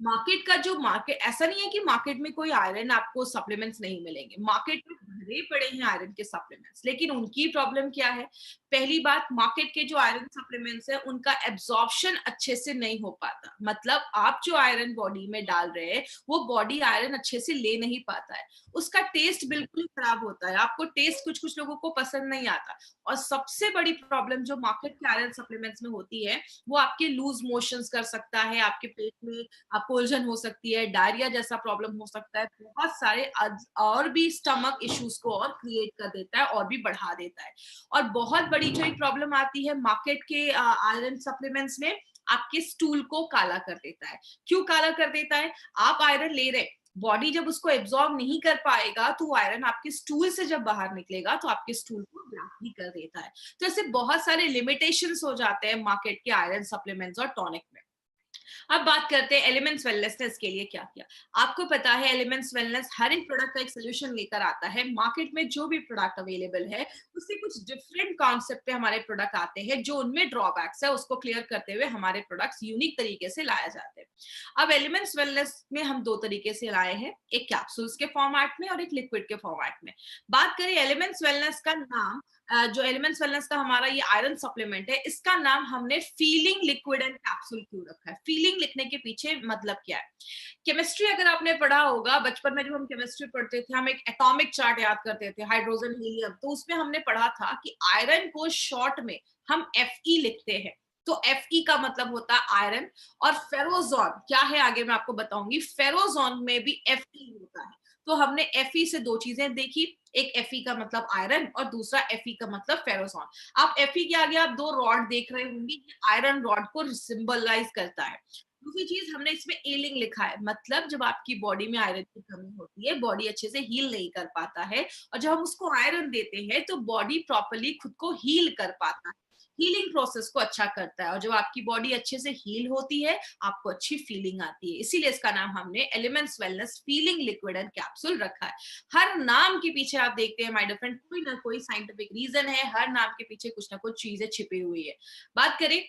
मार्केट का, जो मार्केट, ऐसा नहीं है कि मार्केट में कोई आयरन आपको सप्लीमेंट्स नहीं मिलेंगे, मार्केट में भरे पड़े हैं आयरन के सप्लीमेंट्स, लेकिन उनकी प्रॉब्लम क्या है? पहली बात, मार्केट के जो आयरन सप्लीमेंट्स है उनका एब्जॉर्प्शन अच्छे से नहीं हो पाता, मतलब आप जो आयरन बॉडी में डाल रहे हैं वो बॉडी आयरन अच्छे से ले नहीं पाता है, उसका टेस्ट बिल्कुल ही खराब होता है, आपको टेस्ट कुछ कुछ लोगों को पसंद नहीं आता। और सबसे बड़ी प्रॉब्लम जो मार्केट के आयरन सप्लीमेंट्स में होती है, वो आपके लूज मोशंस कर सकता है, आपके पेट में आपको उलझन हो सकती है, डायरिया जैसा प्रॉब्लम हो सकता है, बहुत सारे और भी स्टमक इश्यूज को और क्रिएट कर देता है और भी बढ़ा देता है। और बहुत बड़ी जो एक प्रॉब्लम आती है मार्केट के आयरन सप्लीमेंट्स में, आपके स्टूल को काला कर देता है। क्यों काला कर देता है? आप आयरन ले रहे, बॉडी जब उसको एब्जॉर्ब नहीं कर पाएगा तो वो आयरन आपके स्टूल से जब बाहर निकलेगा तो आपके स्टूल को ब्लॉक भी कर देता है। तो ऐसे बहुत सारे लिमिटेशंस हो जाते हैं मार्केट के आयरन सप्लीमेंट्स और टॉनिक में। अब बात करते हैं एलिमेंट्स वेलनेस ने इसके लिए क्या किया। आपको पता है एलिमेंट्स वेलनेस हर एक प्रोडक्ट का एक सोल्यूशन लेकर आता है। मार्केट में जो भी प्रोडक्ट अवेलेबल है उससे कुछ डिफरेंट कॉन्सेप्ट पे हमारे प्रोडक्ट आते हैं, जो उनमें ड्रॉबैक्स है उसको क्लियर करते हुए हमारे प्रोडक्ट्स यूनिक तरीके से लाए जाते हैं। अब एलिमेंट्स वेलनेस में हम दो तरीके से लाए हैं, एक कैप्सूल्स के फॉर्मेट में और एक लिक्विड के फॉर्मेट में। बात करें एलिमेंट्स वेलनेस का नाम, जो एलिमेंट्स वेलनेस का हमारा ये आयरन सप्लीमेंट है, इसका नाम हमने फीलिंग लिक्विड एंड कैप्सूल क्यों रखा है? फीलिंग लिखने के पीछे मतलब क्या है? केमिस्ट्री अगर आपने पढ़ा होगा बचपन में, जब हम केमिस्ट्री पढ़ते थे हम एक एटॉमिक चार्ट याद करते थे, हाइड्रोजन हीलियम, तो उसमें हमने पढ़ा था कि आयरन को शॉर्ट में हम Fe लिखते हैं। तो Fe का मतलब होता है आयरन। और फेरोजोन क्या है आगे मैं आपको बताऊंगी। फेरोजोन में भी Fe होता है। तो हमने Fe से दो चीजें देखी, एक Fe का मतलब आयरन और दूसरा Fe का मतलब फेरोजोन। आप Fe के आगे आप दो रॉड देख रहे होंगे, आयरन रॉड को सिंबलाइज करता है। दूसरी चीज हमने इसमें एलिंग लिखा है, मतलब जब आपकी बॉडी में आयरन की कमी होती है, बॉडी अच्छे से हील नहीं कर पाता है, और जब हम उसको आयरन देते हैं तो बॉडी प्रॉपरली खुद को हील कर पाता है, हीलिंग प्रोसेस को अच्छा करता है। और जब आपकी बॉडी अच्छे से हील होती है आपको अच्छी फीलिंग आती है, इसीलिए इसका नाम हमने elements wellness feeling liquid and capsule रखा है। हर नाम के पीछे आप देखते हैं माय डियर फ्रेंड कोई ना कोई साइंटिफिक रीजन है, हर नाम के पीछे कुछ ना कुछ चीजें छिपी हुई है। बात करें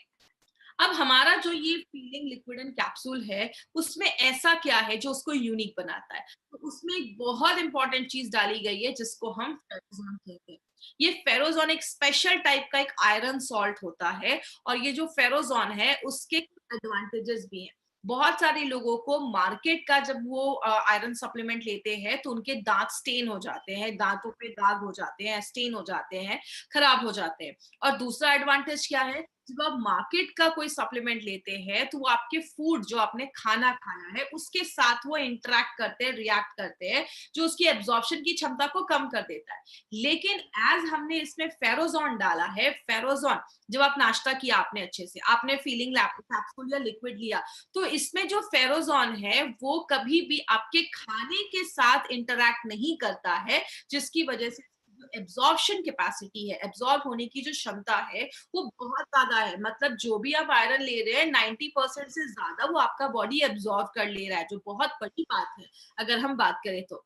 अब हमारा जो ये फीलिंग लिक्विड एंड कैप्सूल है उसमें ऐसा क्या है जो उसको यूनिक बनाता है। तो उसमें एक बहुत इंपॉर्टेंट चीज डाली गई है जिसको हम फेरोजोन कहते हैं। ये फेरोजोन एक स्पेशल टाइप का एक आयरन सॉल्ट होता है, और ये जो फेरोजोन है उसके एडवांटेजेस भी हैं। बहुत सारे लोगों को मार्केट का जब वो आयरन सप्लीमेंट लेते हैं तो उनके दांत स्टेन हो जाते हैं, दांतों पे दाग हो जाते हैं, स्टेन हो जाते हैं, खराब हो जाते हैं। और दूसरा एडवांटेज क्या है, जब आप मार्केट का कोई सप्लीमेंट लेते हैं तो वो आपके फूड जो आपने खाना खाया है उसके साथ वो इंटरेक्ट करते हैं, रिएक्ट करते हैं, जो उसकी एब्जॉर्प्शन की क्षमता को कम कर देता है। लेकिन एज हमने इसमें फेरोजोन डाला है, फेरोजोन जब आप नाश्ता किया आपने अच्छे से, आपने फीलिंग कैप्सूल या लिक्विड लिया, तो इसमें जो फेरोजोन है वो कभी भी आपके खाने के साथ इंटरेक्ट नहीं करता है, जिसकी वजह से जो एब्जॉर्प्शन कैपेसिटी है, एब्जॉर्ब होने की जो क्षमता है वो बहुत ज्यादा है। मतलब जो भी आप आयरन ले रहे हैं 90% से ज्यादा वो आपका बॉडी एब्जॉर्ब कर ले रहा है, जो बहुत बड़ी बात है अगर हम बात करें तो।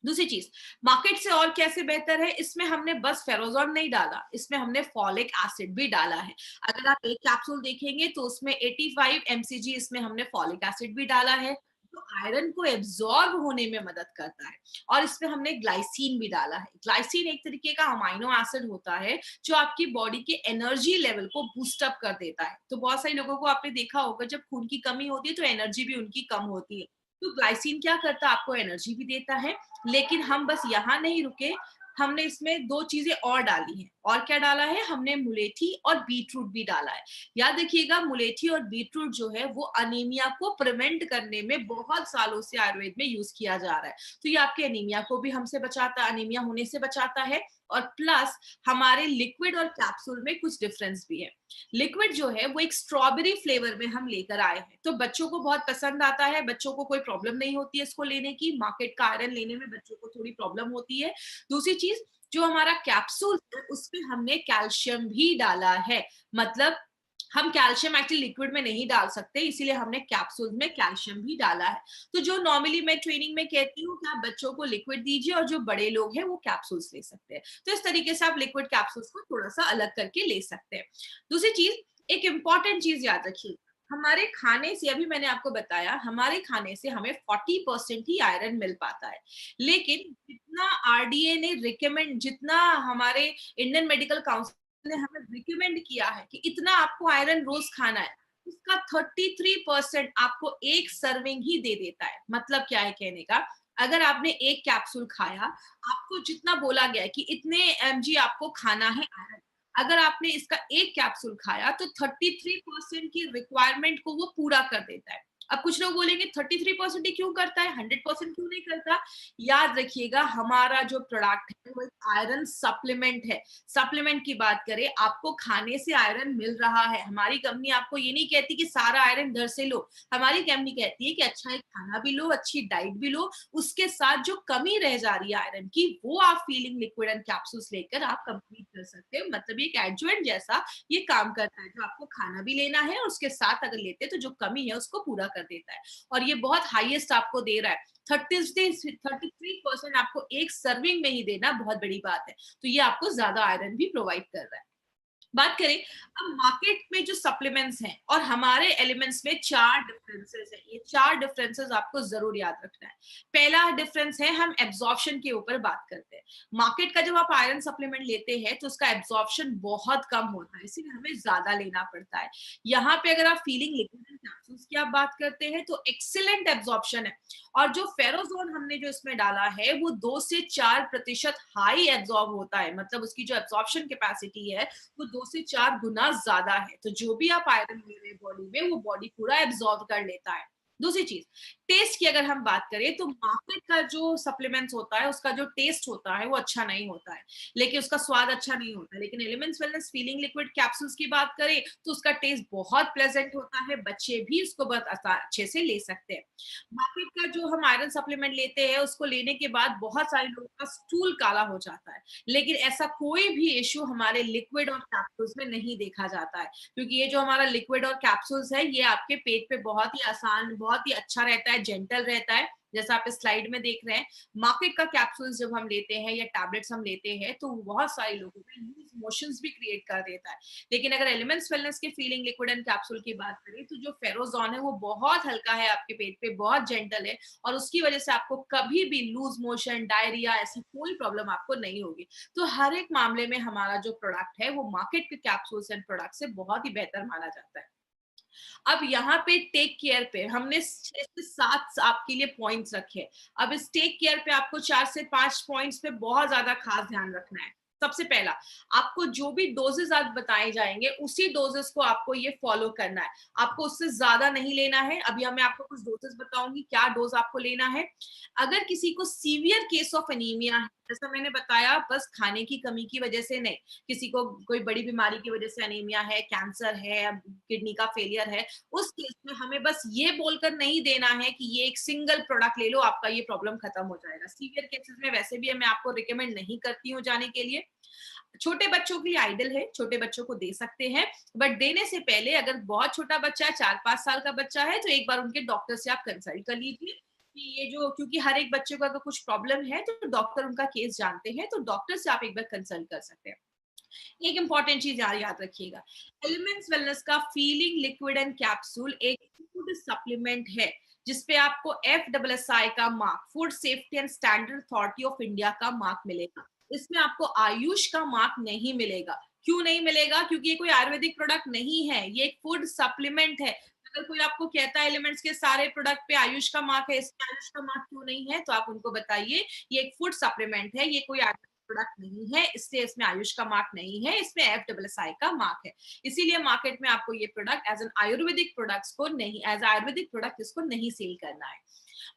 दूसरी चीज, मार्केट से और कैसे बेहतर है, इसमें हमने बस फेरोजोन नहीं डाला, इसमें हमने फॉलिक एसिड भी डाला है। अगर आप एक कैप्सूल देखेंगे तो उसमें 85 mcg इसमें हमने फॉलिक एसिड भी डाला है, जो आयरन को एब्जॉर्ब होने में मदद करता है। और इसमें हमने ग्लाइसिन भी डाला है। ग्लाइसिन एक तरीके का अमाइनो एसिड होता है जो आपकी बॉडी के एनर्जी लेवल को बूस्ट अप कर देता है। तो बहुत सारे लोगों को आपने देखा होगा जब खून की कमी होती है तो एनर्जी भी उनकी कम होती है। तो ग्लाइसिन क्या करता है, आपको एनर्जी भी देता है। लेकिन हम बस यहाँ नहीं रुके, हमने इसमें दो चीजें और डाली हैं। और क्या डाला है, हमने मुलेठी और बीटरूट भी डाला है। याद रखिएगा मुलेठी और बीटरूट जो है वो अनीमिया को प्रिवेंट करने में बहुत सालों से आयुर्वेद में यूज किया जा रहा है। तो ये आपके अनीमिया को भी हमसे बचाता, अनीमिया होने से बचाता है। और प्लस हमारे लिक्विड और कैप्सूल में कुछ डिफरेंस भी है। लिक्विड जो है वो एक स्ट्रॉबेरी फ्लेवर में हम लेकर आए हैं, तो बच्चों को बहुत पसंद आता है, बच्चों को कोई प्रॉब्लम नहीं होती है इसको लेने की। मार्केट का आयरन लेने में बच्चों को थोड़ी प्रॉब्लम होती है। दूसरी चीज, जो हमारा कैप्सूल है उसमें हमने कैल्शियम भी डाला है। मतलब हम कैल्शियम एक्चुअली लिक्विड में नहीं डाल सकते, इसीलिए हमने कैप्सूल में कैल्शियम भी डाला है। तो जो नॉर्मली मैं ट्रेनिंग में कहती हूँ कि आप बच्चों को लिक्विड दीजिए और जो बड़े लोग हैं वो कैप्सूल्स ले सकते हैं। तो इस तरीके से आप लिक्विड कैप्सूल्स को थोड़ा सा अलग करके ले सकते हैं। दूसरी चीज, एक इंपॉर्टेंट चीज याद रखिए, हमारे खाने से, अभी मैंने आपको बताया हमारे खाने से हमें 40% ही आयरन मिल पाता है। लेकिन जितना आरडीए ने रिकमेंड, जितना हमारे इंडियन मेडिकल काउंसिल ने हमें रिकमेंड किया है कि इतना आपको आयरन रोज खाना है, उसका 33% आपको एक सर्विंग ही दे देता है। मतलब क्या है कहने का, अगर आपने एक कैप्सूल खाया, आपको जितना बोला गया है कि इतने एमजी आपको खाना है आयरन, अगर आपने इसका एक कैप्सूल खाया तो 33% की रिक्वायरमेंट को वो पूरा कर देता है। अब कुछ लोग बोलेंगे 33% ही क्यों करता है, 100% क्यों नहीं करता? याद रखिएगा, हमारा जो प्रोडक्ट है वो एक आयरन सप्लीमेंट है। सप्लीमेंट की बात करें, आपको खाने से आयरन मिल रहा है। हमारी कंपनी आपको ये नहीं कहती कि सारा आयरन घर से लो। हमारी कंपनी कहती है कि अच्छा एक खाना भी लो, अच्छी डाइट भी लो, उसके साथ जो कमी रह जा रही है आयरन की, वो आप फीलिंग लिक्विड एंड कैप्सूल्स लेकर आप कंप्लीट कर सकते हो। मतलब ये एक एडजुवेंट जैसा ये काम करता है, जो आपको खाना भी लेना है और उसके साथ अगर लेते हैं तो जो कमी है उसको पूरा कर देता है। और ये बहुत हाईएस्ट आपको दे रहा है, 33% आपको एक सर्विंग में ही देना बहुत बड़ी बात है। तो ये आपको ज्यादा आयरन भी प्रोवाइड कर रहा है। बात करें अब मार्केट में जो सप्लीमेंट्स हैं और हमारे एलिमेंट्स में 4 डिफरेंसेस हैं। ये 4 डिफरेंसेस आपको जरूर याद रखना है। पहला डिफरेंस है, हम एब्जॉर्प्शन के ऊपर बात करते हैं। मार्केट का जब आप आयरन सप्लीमेंट लेते हैं तो उसका एब्जॉर्प्शन बहुत कम होता है, इसीलिए हमें ज्यादा लेना पड़ता है। यहाँ पे अगर आप फीलिंग लिक्विड कैप्सूल्स की आप बात करते हैं तो एक्सीलेंट एब्जॉर्प्शन है। और जो फेरोजोन हमने जो इसमें डाला है वो 2 से 4% हाई एब्जॉर्ब होता है, मतलब उसकी जो एब्जॉर्प्शन कैपेसिटी है वो 2 से 4 गुना ज्यादा है। तो जो भी आप आयरन ले रहे हैं बॉडी में, वो बॉडी पूरा एब्जॉर्ब कर लेता है। दूसरी चीज, टेस्ट की अगर हम बात करें तो मार्केट का जो सप्लीमेंट्स होता है उसका जो टेस्ट होता है वो अच्छा नहीं होता है, लेकिन उसका स्वाद अच्छा नहीं होता है। लेकिन elements wellness feeling liquid capsules की बात करें तो उसका टेस्ट बहुत प्लेजेंट होता है, बच्चे भी उसको बहुत अच्छे से ले सकते हैं। मार्केट का जो हम आयरन सप्लीमेंट लेते हैं उसको लेने के बाद बहुत सारे लोगों का स्टूल काला हो जाता है, लेकिन ऐसा कोई भी इश्यू हमारे लिक्विड और कैप्सूल्स में नहीं देखा जाता है, क्योंकि ये जो हमारा लिक्विड और कैप्सूल्स है ये आपके पेट पे बहुत ही आसान, बहुत ही अच्छा रहता है, जेंटल रहता है, जैसा आप इस स्लाइड में देख रहे हैं। मार्केट का कैप्सूल्स जब हम लेते हैं या टैबलेट्स हम लेते हैं तो बहुत सारे लोगों में लूज मोशंस भी क्रिएट कर देता है। लेकिन अगर एलिमेंट्स वेलनेस के फीलिंग लिक्विड एंड कैप्सूल की बात करें तो जो फेरोजॉन है वो बहुत हल्का है, आपके पेट पे बहुत जेंटल है, और उसकी वजह से आपको कभी भी लूज मोशन, डायरिया, ऐसी कोई प्रॉब्लम आपको नहीं होगी। तो हर एक मामले में हमारा जो प्रोडक्ट है वो मार्केट के कैप्सूल्स एंड प्रोडक्ट से बहुत ही बेहतर माना जाता है। अब यहाँ पे टेक केयर पे हमने 6 से 7 आपके लिए पॉइंट्स रखे। अब इस टेक केयर पे आपको 4 से 5 पॉइंट्स पे बहुत ज्यादा खास ध्यान रखना है। सबसे पहला, आपको जो भी डोजेस आज बताए जाएंगे उसी डोजेस को आपको ये फॉलो करना है, आपको उससे ज्यादा नहीं लेना है। अभी मैं आपको कुछ डोजेस बताऊंगी क्या डोज आपको लेना है। अगर किसी को सीवियर केस ऑफ एनीमिया है, जैसा मैंने बताया, बस खाने की कमी की वजह से नहीं, किसी को कोई बड़ी बीमारी की वजह से एनीमिया है, कैंसर है, किडनी का फेलियर है, उस केस में हमें बस ये बोलकर नहीं देना है कि ये एक सिंगल प्रोडक्ट ले लो, आपका ये प्रॉब्लम खत्म हो जाएगा। सीवियर केसेस में वैसे भी मैं आपको रिकमेंड नहीं करती हूँ जाने के लिए। छोटे बच्चों के लिए आइडल है, छोटे बच्चों को दे सकते हैं, बट देने से पहले अगर बहुत छोटा बच्चा है, 4-5 साल का बच्चा है, तो एक बार उनके डॉक्टर से आप कंसल्ट कर लीजिए कि ये जो, क्योंकि हर एक बच्चे को अगर कुछ प्रॉब्लम है तो डॉक्टर उनका केस जानते हैं, तो डॉक्टर से आप एक बार कंसल्ट कर सकते हैं। एक इंपॉर्टेंट चीज याद रखिएगा, एलिमेंट्स वेलनेस का फीलिंग लिक्विड एंड कैप्सूल एक फूड सप्लीमेंट है जिसपे आपको FSSAI का mark, food safety and standard authority of India का मार्क मिलेगा। इसमें आपको आयुष का मार्क नहीं मिलेगा। क्यों नहीं मिलेगा? क्योंकि ये कोई आयुर्वेदिक प्रोडक्ट नहीं है, ये एक फूड सप्लीमेंट है। अगर कोई आपको कहता है एलिमेंट्स के सारे प्रोडक्ट पे आयुष का मार्क है, इसमें आयुष का मार्क क्यों नहीं है, तो आप उनको बताइए ये एक फूड सप्लीमेंट है, ये कोई प्रोडक्ट नहीं है, इसलिए इसमें आयुष का मार्क नहीं है, इसमें FSSAI का मार्क है। इसीलिए मार्केट में आपको ये product as an Ayurvedic products को नहीं, एज आयुर्वेदिक प्रोडक्ट इसको नहीं सेल करना है।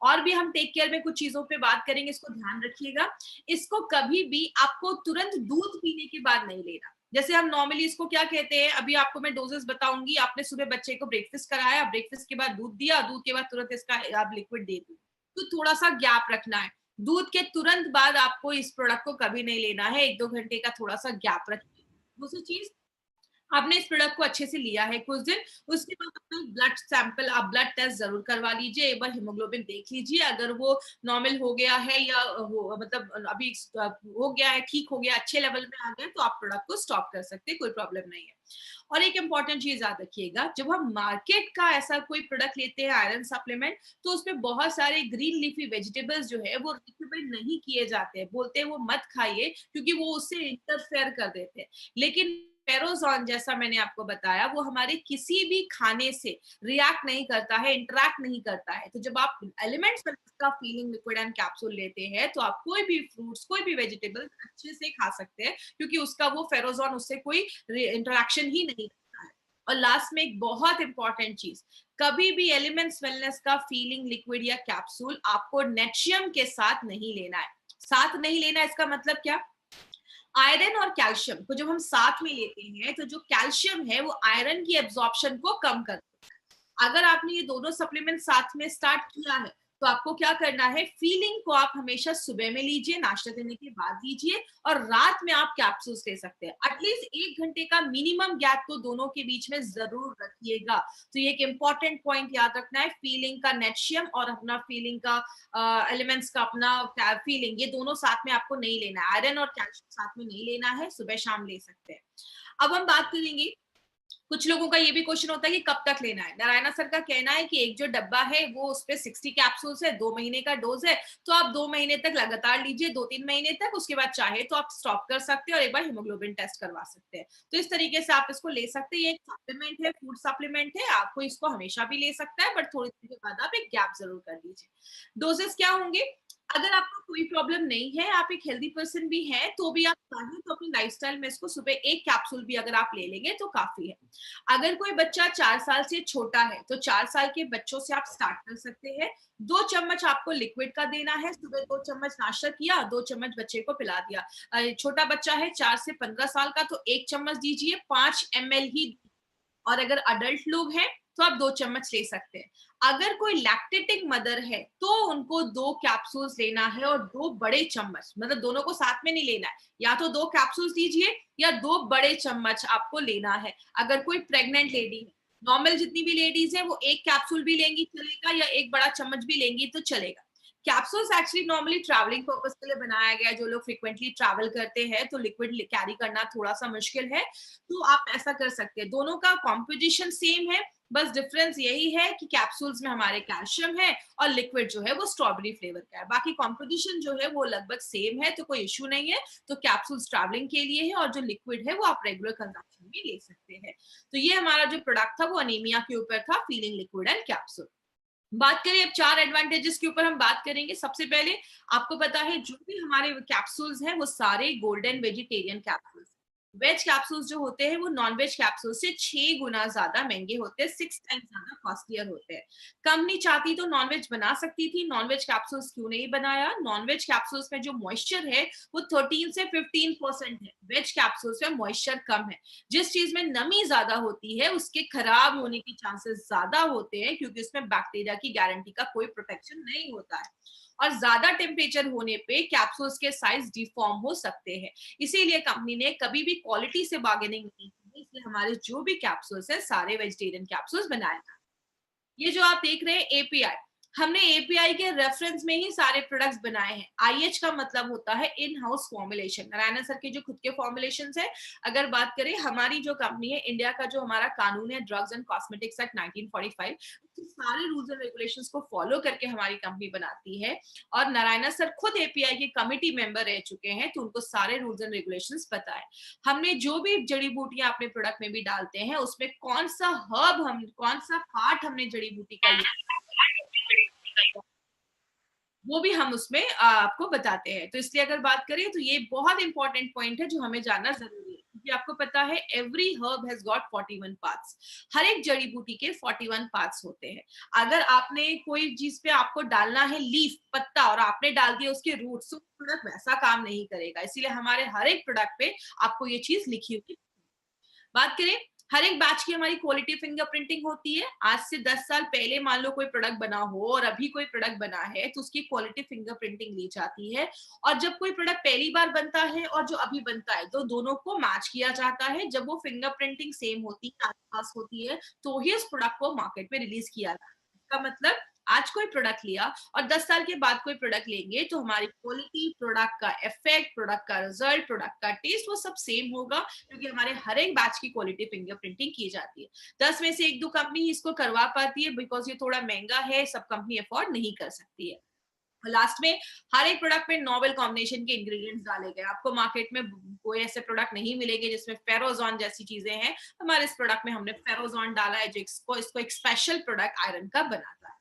और भी हम टेक केयर में कुछ चीजों पे बात करेंगे, इसको ध्यान रखिएगा। इसको कभी भी आपको तुरंत दूध पीने के बाद नहीं लेना। जैसे हम नॉर्मली इसको क्या कहते हैं, अभी आपको मैं डोजेस बताऊंगी। आपने सुबह बच्चे को ब्रेकफास्ट कराया, ब्रेकफास्ट के बाद दूध दिया, दूध के बाद तुरंत इसका आप लिक्विड दे दी, तो थोड़ा सा गैप रखना है। दूध के तुरंत बाद आपको इस प्रोडक्ट को कभी नहीं लेना है, 1-2 घंटे का थोड़ा सा गैप रखिए। दूसरी चीज, आपने इस प्रोडक्ट को अच्छे से लिया है कुछ दिन, उसके बाद अपना ब्लड सैंपल, आप ब्लड टेस्ट जरूर करवा लीजिए, एक बार हीमोग्लोबिन देख लीजिए, अगर वो नॉर्मल हो गया है या हो, मतलब अभी हो गया है, ठीक हो गया, अच्छे लेवल में आ गया, तो आप प्रोडक्ट को स्टॉप कर सकते हैं, कोई प्रॉब्लम नहीं है। और एक इंपॉर्टेंट चीज याद रखिएगा, जब हम मार्केट का ऐसा कोई प्रोडक्ट लेते हैं आयरन सप्लीमेंट, तो उसमें बहुत सारे ग्रीन लीफी वेजिटेबल्स जो है वो रिकमेंड नहीं किए जाते हैं, बोलते हैं वो मत खाइए क्योंकि वो उससे इंटरफेयर कर देते हैं। लेकिन फेरोजॉन, जैसा मैंने आपको बताया, वो हमारे किसी भी खाने से रिएक्ट नहीं करता है, इंटरैक्ट नहीं करता है। तो जब आप एलिमेंट्स का फीलिंग लिक्विड एंड कैप्सूल लेते हैं तो आप कोई भी फ्रूट्स, कोई भी वेजिटेबल अच्छे से खा सकते हैं, क्योंकि उसका वो फेरोजॉन उससे कोई इंटरेक्शन ही नहीं करता है। और लास्ट में एक बहुत इंपॉर्टेंट चीज, कभी भी एलिमेंट्स वेलनेस का फीलिंग लिक्विड या कैप्सूल आपको नेट्रियम के साथ नहीं लेना है। साथ नहीं लेना है इसका मतलब क्या? आयरन और कैल्शियम को जब हम साथ में लेते हैं तो जो कैल्शियम है वो आयरन की एब्जॉर्प्शन को कम करता है। अगर आपने ये दोनों सप्लीमेंट साथ में स्टार्ट किया है तो आपको क्या करना है, फीलिंग को आप हमेशा सुबह में लीजिए, नाश्ता करने के बाद लीजिए, और रात में आप कैप्सूल्स ले सकते हैं। एटलीस्ट 1 घंटे का मिनिमम गैप तो दोनों के बीच में जरूर रखिएगा। तो ये एक इंपॉर्टेंट पॉइंट याद रखना है, फीलिंग का नेट्रियम और अपना फीलिंग का एलिमेंट्स का अपना फीलिंग, ये दोनों साथ में आपको नहीं लेना है। आयरन और कैल्शियम साथ में नहीं लेना है, सुबह शाम ले सकते हैं। अब हम बात करेंगे, कुछ लोगों का ये भी क्वेश्चन होता है कि कब तक लेना है। नारायणा सर का कहना है कि एक जो डब्बा है वो उस पे 60 कैप्सूल्स है, 2 महीने का डोज है, तो आप 2 महीने तक लगातार लीजिए, 2-3 महीने तक, उसके बाद चाहे तो आप स्टॉप कर सकते हैं और एक बार हीमोग्लोबिन टेस्ट करवा सकते हैं। तो इस तरीके से आप इसको ले सकते हैं। ये एक सप्लीमेंट है, फूड सप्लीमेंट है, आपको इसको हमेशा भी ले सकता है, बट थोड़ी देर के बाद आप एक गैप जरूर कर दीजिए। डोजेस क्या होंगे? अगर आपको कोई प्रॉब्लम नहीं है, आप एक हेल्दी पर्सन भी हैं, तो भी आप चाहें तो अपनी लाइफस्टाइल में इसको सुबह एक कैप्सूल भी अगर आप ले लेंगे तो काफी है। अगर कोई बच्चा 4 साल से छोटा है तो 4 साल के बच्चों से आप स्टार्ट कर सकते हैं। 2 चम्मच आपको लिक्विड का देना है, सुबह 2 चम्मच नाश्ता किया, 2 चम्मच बच्चे को पिला दिया। छोटा बच्चा है 4 से 15 साल का तो 1 चम्मच दीजिए, 5 ml ही। और अगर अडल्ट लोग हैं तो आप 2 चम्मच ले सकते हैं। अगर कोई लैक्टेटिंग मदर है तो उनको 2 कैप्सूल्स लेना है और 2 बड़े चम्मच, मतलब दोनों को साथ में नहीं लेना है, या तो 2 कैप्सूल्स दीजिए या 2 बड़े चम्मच आपको लेना है। अगर कोई प्रेग्नेंट लेडी है, नॉर्मल जितनी भी लेडीज है वो 1 कैप्सूल भी लेंगी चलेगा, या 1 बड़ा चम्मच भी लेंगी तो चलेगा। Capsules actually normally travelling purpose के लिए बनाया गया है। जो लोग फ्रिक्वेंटली ट्रैवल करते हैं तो लिक्विड कैरी करना थोड़ा सा मुश्किल है, तो आप ऐसा कर सकते हैं। दोनों का कॉम्पोजिशन सेम है, बस डिफरेंस यही है कि कैप्सूल्स में हमारे कैल्शियम है और लिक्विड जो है वो स्ट्रॉबेरी फ्लेवर का है। बाकी कॉम्पोजिशन जो है वो लगभग सेम है, तो कोई इश्यू नहीं है। तो कैप्सूल्स ट्रैवलिंग के लिए है और जो लिक्विड है वो आप रेगुलर कंजम्पशन में ले सकते हैं। तो ये हमारा जो प्रोडक्ट था वो अनीमिया के ऊपर था, फीलिंग लिक्विड एंड कैप्सूल। बात करें अब 4 एडवांटेजेस के ऊपर हम बात करेंगे। सबसे पहले आपको पता है जो भी हमारे कैप्सूल्स हैं वो सारे golden vegetarian capsules. Veg capsules जो होते हैं वो नॉन वेज कैप्सूल से 6 गुना ज्यादा महंगे होते हैं, 6 टाइम्स ज्यादा कॉस्टलियर होते हैं। कंपनी चाहती तो नॉन वेज बना सकती थी, नॉन वेज कैप्सूल्स क्यों नहीं बनाया? नॉन वेज कैप्सूल्स में जो मॉइस्चर है वो 13 से 15% है, वेज कैप्सूल्स में मॉइस्चर कम है। जिस चीज में नमी ज्यादा होती है उसके खराब होने के चांसेस ज्यादा होते हैं, क्योंकि उसमें बैक्टीरिया की गारंटी का कोई प्रोटेक्शन नहीं होता है। और ज्यादा टेम्परेचर होने पे कैप्सूल्स के साइज डिफॉर्म हो सकते हैं। इसीलिए कंपनी ने कभी भी क्वालिटी से बार्गेनिंग नहीं की, इसलिए हमारे जो भी कैप्सूल्स है सारे वेजिटेरियन कैप्सूल्स बनाए। ये जो आप देख रहे हैं एपीआई, हमने एपीआई के रेफरेंस में ही सारे प्रोडक्ट्स बनाए हैं। आईएच का मतलब होता है in house formulation. Narayan sir के जो खुद के फॉर्मुलेशंस है, अगर बात करें हमारी जो कंपनी है, इंडिया का जो हमारा कानून है ड्रग्स एंड कॉस्मेटिक्स एक्ट 1945, उसके सारे रूल्स एंड रेगुलेशंस को फॉलो करके हमारी कंपनी बनाती है। और नारायण सर खुद एपीआई के कमिटी मेंबर रह चुके हैं, तो उनको सारे रूल्स एंड रेगुलेशंस पता है। हमने जो भी जड़ी बूटियां अपने प्रोडक्ट में भी डालते हैं उसमें कौन सा हर्ब, हम कौन सा पार्ट हमने जड़ी बूटी का वो भी हम उसमें आपको बताते हैं। तो इसलिए अगर बात करें तो ये बहुत इंपॉर्टेंट पॉइंट है जो हमें जानना जरूरी है, क्योंकि आपको पता है every herb has got 41 parts. हर एक जड़ी बूटी के 41 पार्ट्स होते हैं। अगर आपने कोई चीज पे आपको डालना है लीफ, पत्ता, और आपने डाल दिया उसके रूट्स, तो प्रोडक्ट वैसा काम नहीं करेगा। इसीलिए हमारे हर एक प्रोडक्ट पे आपको ये चीज लिखी होगी। बात करें, हर एक बैच की हमारी क्वालिटी फिंगरप्रिंटिंग होती है। आज से 10 साल पहले मान लो कोई प्रोडक्ट बना हो और अभी कोई प्रोडक्ट बना है तो उसकी क्वालिटी फिंगरप्रिंटिंग ली जाती है। और जब कोई प्रोडक्ट पहली बार बनता है और जो अभी बनता है तो दोनों को मैच किया जाता है। जब वो फिंगरप्रिंटिंग सेम होती है, आसपास होती है, तो ही उस प्रोडक्ट को मार्केट में रिलीज किया जाता है। इसका मतलब आज कोई प्रोडक्ट लिया और 10 साल के बाद कोई प्रोडक्ट लेंगे तो हमारी क्वालिटी, प्रोडक्ट का इफेक्ट, प्रोडक्ट का रिजल्ट, प्रोडक्ट का टेस्ट, वो सब सेम होगा, क्योंकि हमारे हर एक बैच की क्वालिटी फिंगरप्रिंटिंग की जाती है। 10 में से 1-2 कंपनी इसको करवा पाती है, बिकॉज ये थोड़ा महंगा है, सब कंपनी अफोर्ड नहीं कर सकती है। लास्ट में हर एक प्रोडक्ट में नोवेल कॉम्बिनेशन के इंग्रेडिएंट्स डाले गए। आपको मार्केट में कोई ऐसे प्रोडक्ट नहीं मिलेंगे जिसमें फेरोजॉन जैसी चीजें हैं। हमारे इस प्रोडक्ट में हमने फेरोजॉन डाला है, जो इसको एक स्पेशल प्रोडक्ट आयरन का बनाता है।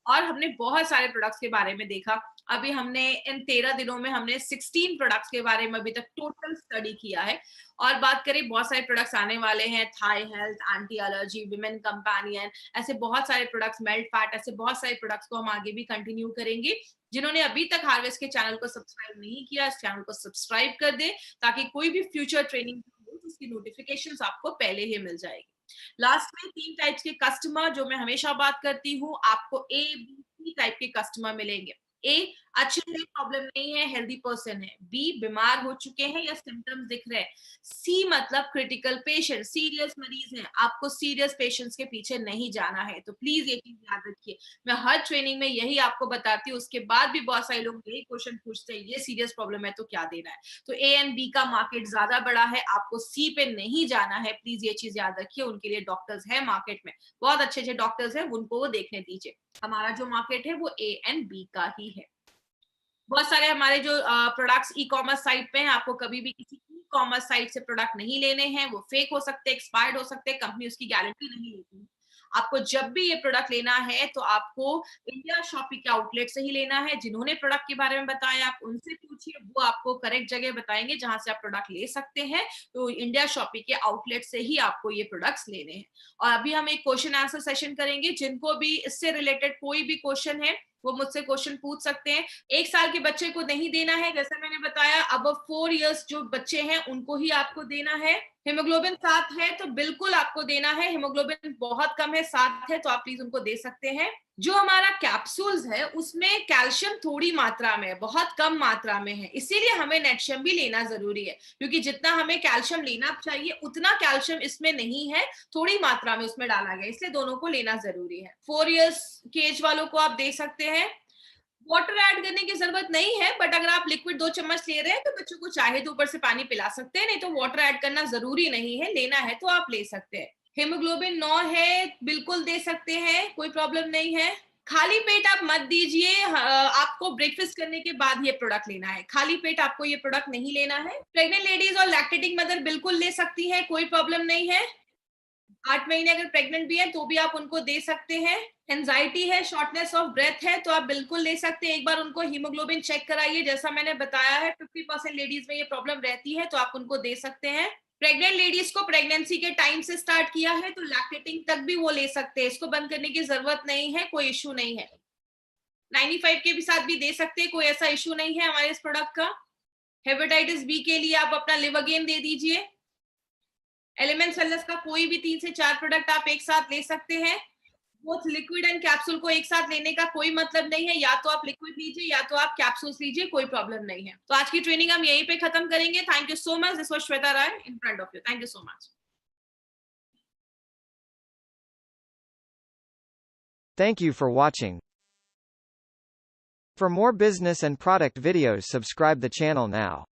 और हमने बहुत सारे प्रोडक्ट्स के बारे में देखा। अभी हमने इन 13 दिनों में हमने 16 प्रोडक्ट्स के बारे में अभी तक टोटल स्टडी किया है। और बात करें, बहुत सारे प्रोडक्ट्स आने वाले हैं, थाई health, anti allergy, women companion, ऐसे बहुत सारे प्रोडक्ट्स, मेल्ट फैट, ऐसे बहुत सारे प्रोडक्ट्स को हम आगे भी कंटिन्यू करेंगे। जिन्होंने अभी तक हार्वेस्ट के चैनल को सब्सक्राइब नहीं किया, इस चैनल को सब्सक्राइब कर दे, ताकि कोई भी फ्यूचर ट्रेनिंग हो तो उसकी नोटिफिकेशंस आपको पहले ही मिल जाएगी। लास्ट में 3 टाइप्स के कस्टमर जो मैं हमेशा बात करती हूँ, आपको ए बी सी टाइप के कस्टमर मिलेंगे। ए, अच्छे से प्रॉब्लम नहीं है, हेल्दी पर्सन है। बी, बीमार हो चुके हैं या सिम्टम्स दिख रहे हैं। सी मतलब क्रिटिकल पेशेंट, सीरियस मरीज हैं, आपको सीरियस पेशेंट्स के पीछे नहीं जाना है। तो प्लीज ये चीज याद रखिए, मैं हर ट्रेनिंग में यही आपको बताती हूँ। उसके बाद भी बहुत सारे लोग यही क्वेश्चन पूछते हैं, ये सीरियस प्रॉब्लम है तो क्या देना है। तो ए एंड बी का मार्केट ज्यादा बड़ा है, आपको सी पे नहीं जाना है, प्लीज ये चीज याद रखिए। उनके लिए डॉक्टर्स है मार्केट में, बहुत अच्छे अच्छे डॉक्टर्स हैं, उनको वो देखने दीजिए। हमारा जो मार्केट है वो ए एंड बी का ही है। बहुत सारे हमारे जो प्रोडक्ट्स ई कॉमर्स साइट पे हैं, आपको कभी भी किसी ई कॉमर्स साइट से प्रोडक्ट नहीं लेने हैं। वो फेक हो सकते हैं, एक्सपायर्ड हो सकते हैं, कंपनी उसकी गारंटी नहीं लेती। आपको जब भी ये प्रोडक्ट लेना है तो आपको इंडिया शॉपी के आउटलेट से ही लेना है। जिन्होंने प्रोडक्ट के बारे में बताया आप उनसे पूछिए, वो आपको करेक्ट जगह बताएंगे जहां से आप प्रोडक्ट ले सकते हैं। तो इंडिया शॉपी के आउटलेट से ही आपको ये प्रोडक्ट्स लेने हैं। और अभी हम एक क्वेश्चन आंसर सेशन करेंगे। जिनको भी इससे रिलेटेड कोई भी क्वेश्चन है वो मुझसे क्वेश्चन पूछ सकते हैं। 1 साल के बच्चे को नहीं देना है, जैसे मैंने बताया। अब 4 इयर्स जो बच्चे हैं उनको ही आपको देना है। हीमोग्लोबिन 7 है तो बिल्कुल आपको देना है। हीमोग्लोबिन बहुत कम है, 7 है, तो आप प्लीज उनको दे सकते हैं। जो हमारा कैप्सूल्स है उसमें कैल्शियम थोड़ी मात्रा में है, बहुत कम मात्रा में है, इसीलिए हमें नेटशियम भी लेना जरूरी है। क्योंकि जितना हमें कैल्शियम लेना चाहिए उतना कैल्शियम इसमें नहीं है, थोड़ी मात्रा में उसमें डाला गया, इसलिए दोनों को लेना जरूरी है। 4 इयर्स के एज वालों को आप दे सकते हैं। वाटर ऐड करने की जरूरत नहीं है, बट अगर आप लिक्विड 2 चम्मच ले रहे हैं तो बच्चों को चाहे तो ऊपर से पानी पिला सकते हैं, नहीं तो वाटर ऐड करना जरूरी नहीं है। लेना है तो आप ले सकते हैं। हीमोग्लोबिन 9 है, बिल्कुल दे सकते हैं, कोई प्रॉब्लम नहीं है। खाली पेट आप मत दीजिए, आपको ब्रेकफास्ट करने के बाद ये प्रोडक्ट लेना है। खाली पेट आपको ये प्रोडक्ट नहीं लेना है। प्रेग्नेंट लेडीज और लैक्टेटिंग मदर बिल्कुल ले सकती है, कोई प्रॉब्लम नहीं है। 8 महीने अगर प्रेग्नेंट भी है तो भी आप उनको दे सकते हैं। एंजाइटी है, शॉर्टनेस ऑफ ब्रेथ है तो आप बिल्कुल ले सकते हैं। एक बार उनको हीमोग्लोबिन चेक कराइए, जैसा मैंने बताया है 50% लेडीज में ये प्रॉब्लम रहती है, तो आप उनको दे सकते हैं। प्रेग्नेंट लेडीज को प्रेगनेंसी के टाइम से स्टार्ट किया है तो लैक्टेटिंग तक भी वो ले सकते हैं, इसको बंद करने की जरूरत नहीं है, कोई इश्यू नहीं है। 95 के भी साथ भी दे सकते हैं, कोई ऐसा इश्यू नहीं है हमारे इस प्रोडक्ट का। हेपेटाइटिस बी के लिए आप अपना लिवरगेन दे दीजिए। एलिमेंट्स वेलनेस का कोई भी 3 से 4 प्रोडक्ट आप एक साथ ले सकते हैं। बोथ लिक्विड एंड कैप्सूल को एक साथ लेने का कोई मतलब नहीं है, या तो आप लिक्विड लीजिए या तो आप कैप्सूल्स लीजिए, कोई प्रॉब्लम नहीं है। तो आज की ट्रेनिंग हम यहीं पे खत्म करेंगे। Thank you so much. This was Shweta Rai in front of you. Thank you so much. Thank you for watching. For more business and product videos, subscribe the channel now.